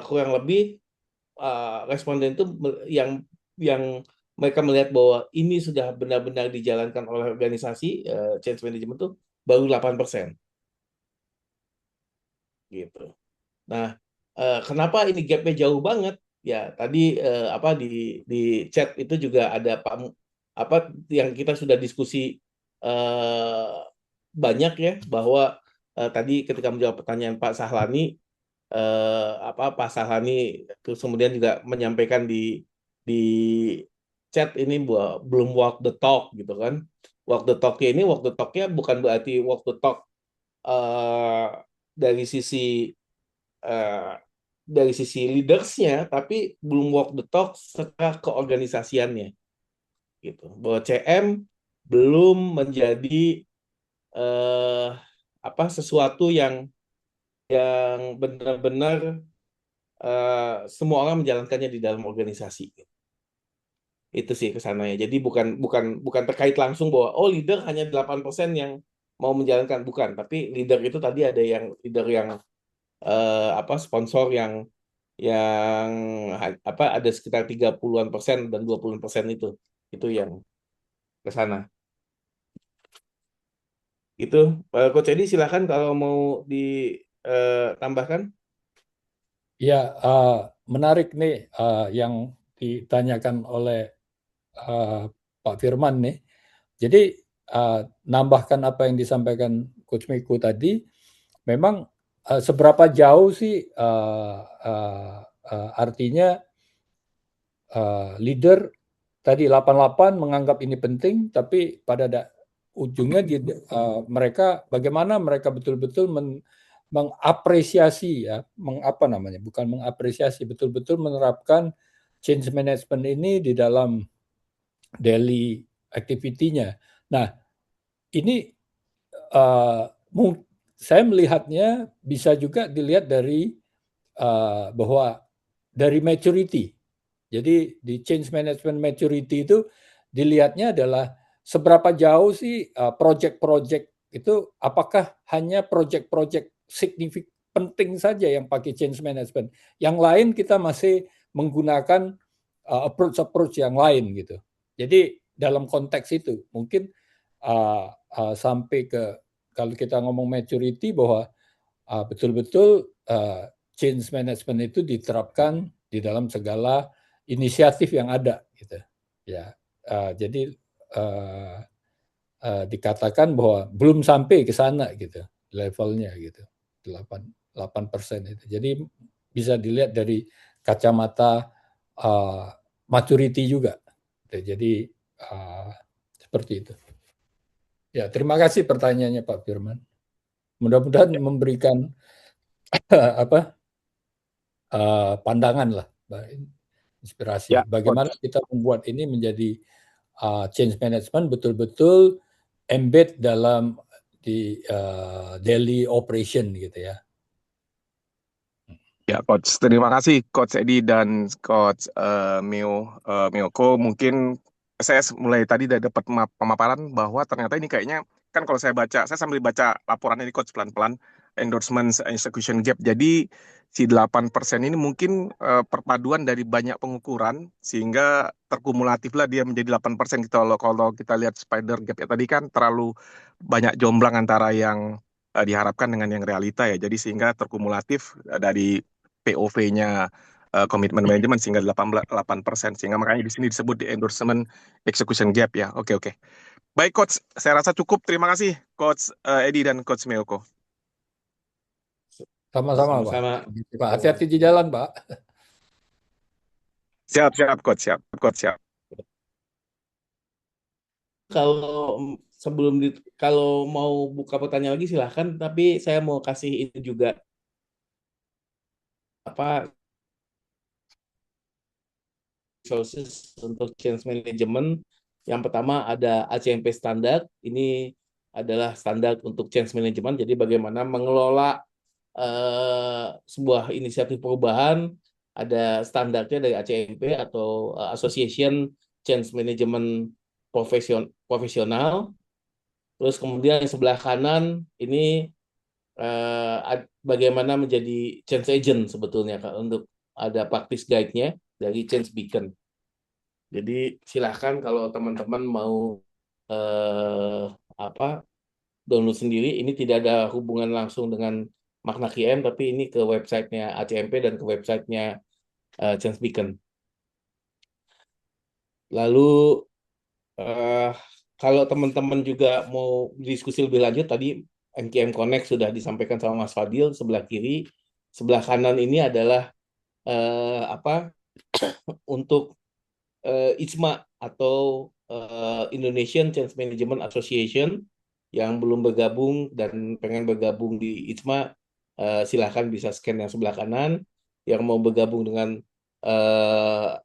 kurang lebih responden itu yang mereka melihat bahwa ini sudah benar-benar dijalankan oleh organisasi change management itu baru 8%. Gitu. Nah, kenapa ini gapnya jauh banget? Ya, tadi di chat itu juga ada yang kita sudah diskusi banyak ya, bahwa tadi ketika menjawab pertanyaan Pak Sahlani, Pak Sahlani terus kemudian juga menyampaikan di chat ini bahwa belum walk the talk gitu kan. Walk the talknya bukan berarti walk the talk dari sisi leadersnya, tapi belum walk the talk secara keorganisasiannya gitu. Bahwa CM belum menjadi sesuatu yang benar-benar semua orang menjalankannya di dalam organisasi. Itu sih kesananya. Jadi bukan terkait langsung bahwa leader hanya 8% yang mau menjalankan, bukan, tapi leader itu tadi ada yang leader yang sponsor yang ada sekitar 30-an% dan 20% itu yang ke sana. Itu Coach Edi silakan kalau mau ditambahkan. Ya, menarik nih yang ditanyakan oleh Pak Firman nih. Jadi nambahkan apa yang disampaikan Coach Miku tadi, memang seberapa jauh sih artinya leader tadi 88 menganggap ini penting, tapi pada ujungnya mereka bagaimana mereka betul-betul mengapresiasi ya, bukan mengapresiasi, betul-betul menerapkan change management ini di dalam daily activity-nya. Nah, ini saya melihatnya bisa juga dilihat dari bahwa dari maturity. Jadi di change management maturity itu dilihatnya adalah seberapa jauh sih project-project itu, apakah hanya project-project signifikan penting saja yang pakai change management. Yang lain kita masih menggunakan approach yang lain gitu. Jadi dalam konteks itu mungkin sampai ke, kalau kita ngomong maturity, bahwa betul-betul change management itu diterapkan di dalam segala inisiatif yang ada gitu ya. Jadi dikatakan bahwa belum sampai ke sana gitu levelnya gitu, 8% itu. Jadi bisa dilihat dari kacamata maturity juga. Jadi seperti itu. Ya, terima kasih pertanyaannya Pak Firman. Mudah-mudahan memberikan pandangan lah, inspirasi. Ya, Bagaimana kita membuat ini menjadi change management betul-betul embed dalam di daily operation gitu ya. Ya, Coach. Terima kasih Coach Edi dan Coach Miyoko. Mungkin saya mulai tadi udah dapat pemaparan bahwa ternyata ini kayaknya, kan kalau saya sambil baca laporan ini Coach pelan-pelan, endorsement execution gap. Jadi si 8% ini mungkin perpaduan dari banyak pengukuran sehingga terkumulatiflah dia menjadi 8%. Kalau kita lihat spider gap ya tadi kan terlalu banyak jomblang antara yang diharapkan dengan yang realita ya. Jadi sehingga terkumulatif dari POV-nya komitmen manajemen sehingga 8%, sehingga makanya di sini disebut di endorsement execution gap ya. Oke. Baik Coach, saya rasa cukup. Terima kasih Coach Edi dan Coach Meoko. Sama-sama, Pak. Sama-sama. Pak, hati-hati di jalan, Pak. Siap Coach, siap. Kalau mau buka pertanyaan lagi silahkan, tapi saya mau kasih itu juga resources untuk change management. Yang pertama ada ACMP standar. Ini adalah standar untuk change management. Jadi bagaimana mengelola sebuah inisiatif perubahan. Ada standarnya dari ACMP atau Association Change Management Profesional. Terus kemudian yang sebelah kanan ini bagaimana menjadi change agent sebetulnya untuk ada practice guide-nya dari Change Beacon. Jadi silahkan kalau teman-teman mau download sendiri. Ini tidak ada hubungan langsung dengan Magna QM, tapi ini ke websitenya ACMP dan ke websitenya Change Beacon. Lalu kalau teman-teman juga mau diskusi lebih lanjut, tadi MKM Connect sudah disampaikan sama Mas Fadil sebelah kiri. Sebelah kanan ini adalah untuk ICMA atau Indonesian Change Management Association yang belum bergabung dan pengen bergabung di ICMA, silahkan bisa scan yang sebelah kanan. Yang mau bergabung dengan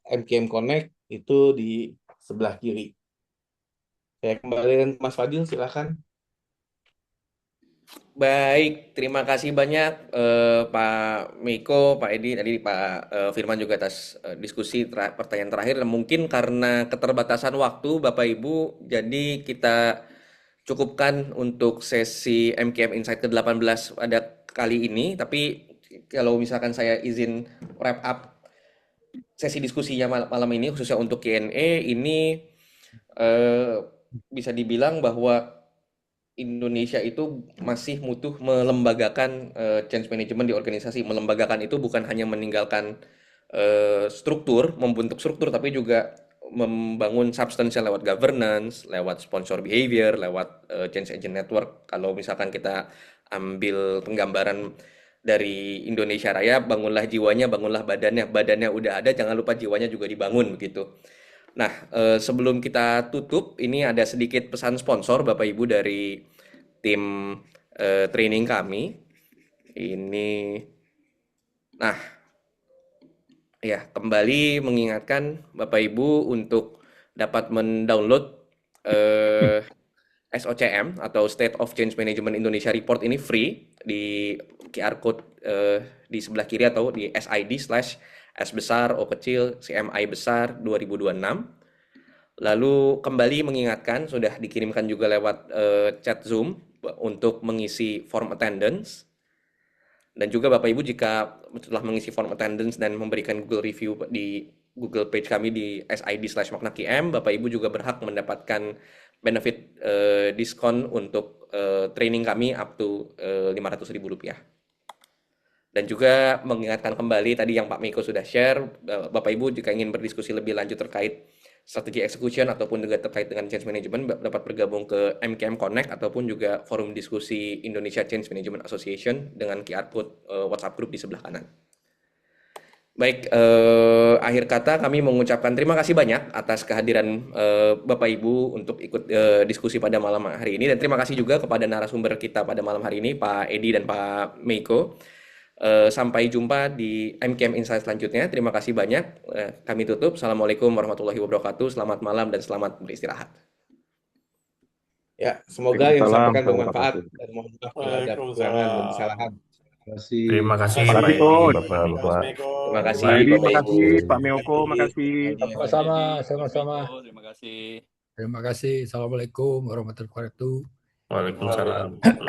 MKM Connect itu di sebelah kiri. Saya kembalikan ke Mas Fadil, silahkan. Baik, terima kasih banyak Pak Meiko, Pak Edi, tadi Pak Firman juga atas diskusi pertanyaan terakhir. Dan mungkin karena keterbatasan waktu Bapak Ibu, jadi kita cukupkan untuk sesi MKM Insight ke-18 pada kali ini. Tapi kalau misalkan saya izin wrap up sesi diskusinya malam ini, khususnya untuk Q&A, ini bisa dibilang bahwa Indonesia itu masih butuh melembagakan change management di organisasi. Melembagakan itu bukan hanya meninggalkan struktur, membentuk struktur, tapi juga membangun substance lewat governance, lewat sponsor behavior, lewat change agent network. Kalau misalkan kita ambil penggambaran dari Indonesia Raya, bangunlah jiwanya, bangunlah badannya. Badannya udah ada, jangan lupa jiwanya juga dibangun begitu. Nah, sebelum kita tutup, ini ada sedikit pesan sponsor Bapak Ibu dari tim training kami. Ini, nah, ya kembali mengingatkan Bapak Ibu untuk dapat mendownload SOCM atau State of Change Management Indonesia Report ini free di QR code di sebelah kiri atau di SID/S besar O kecil CMI besar 2026. Lalu kembali mengingatkan sudah dikirimkan juga lewat chat Zoom untuk mengisi form attendance. Dan juga Bapak Ibu jika setelah mengisi form attendance dan memberikan Google review di Google page kami di SID/MagnaQM, Bapak Ibu juga berhak mendapatkan benefit diskon untuk training kami up to Rp500.000. Dan juga mengingatkan kembali tadi yang Pak Meiko sudah share, Bapak Ibu jika ingin berdiskusi lebih lanjut terkait strategi execution ataupun juga terkait dengan change management, dapat bergabung ke MKM Connect ataupun juga forum diskusi Indonesia Change Management Association dengan QR code WhatsApp group di sebelah kanan. Baik, akhir kata kami mengucapkan terima kasih banyak atas kehadiran Bapak Ibu untuk ikut diskusi pada malam hari ini, dan terima kasih juga kepada narasumber kita pada malam hari ini, Pak Edi dan Pak Meiko. Sampai jumpa di MKM Insight selanjutnya. Terima kasih banyak. Kami tutup. Assalamualaikum warahmatullahi wabarakatuh. Selamat malam dan selamat beristirahat. Ya, semoga yang disampaikan bermanfaat dan mohon maaf bila ada kekurangan dan kesalahan. Terima kasih Terima Pak kasih, Edi, Coach. Bapak-bapak. Terima kasih, Pak Edi, Bapak terima Ibu. kasih. Pak Meoko, makasih. Sama-sama. Terima kasih. Terima kasih. Assalamualaikum warahmatullahi wabarakatuh. Waalaikumsalam.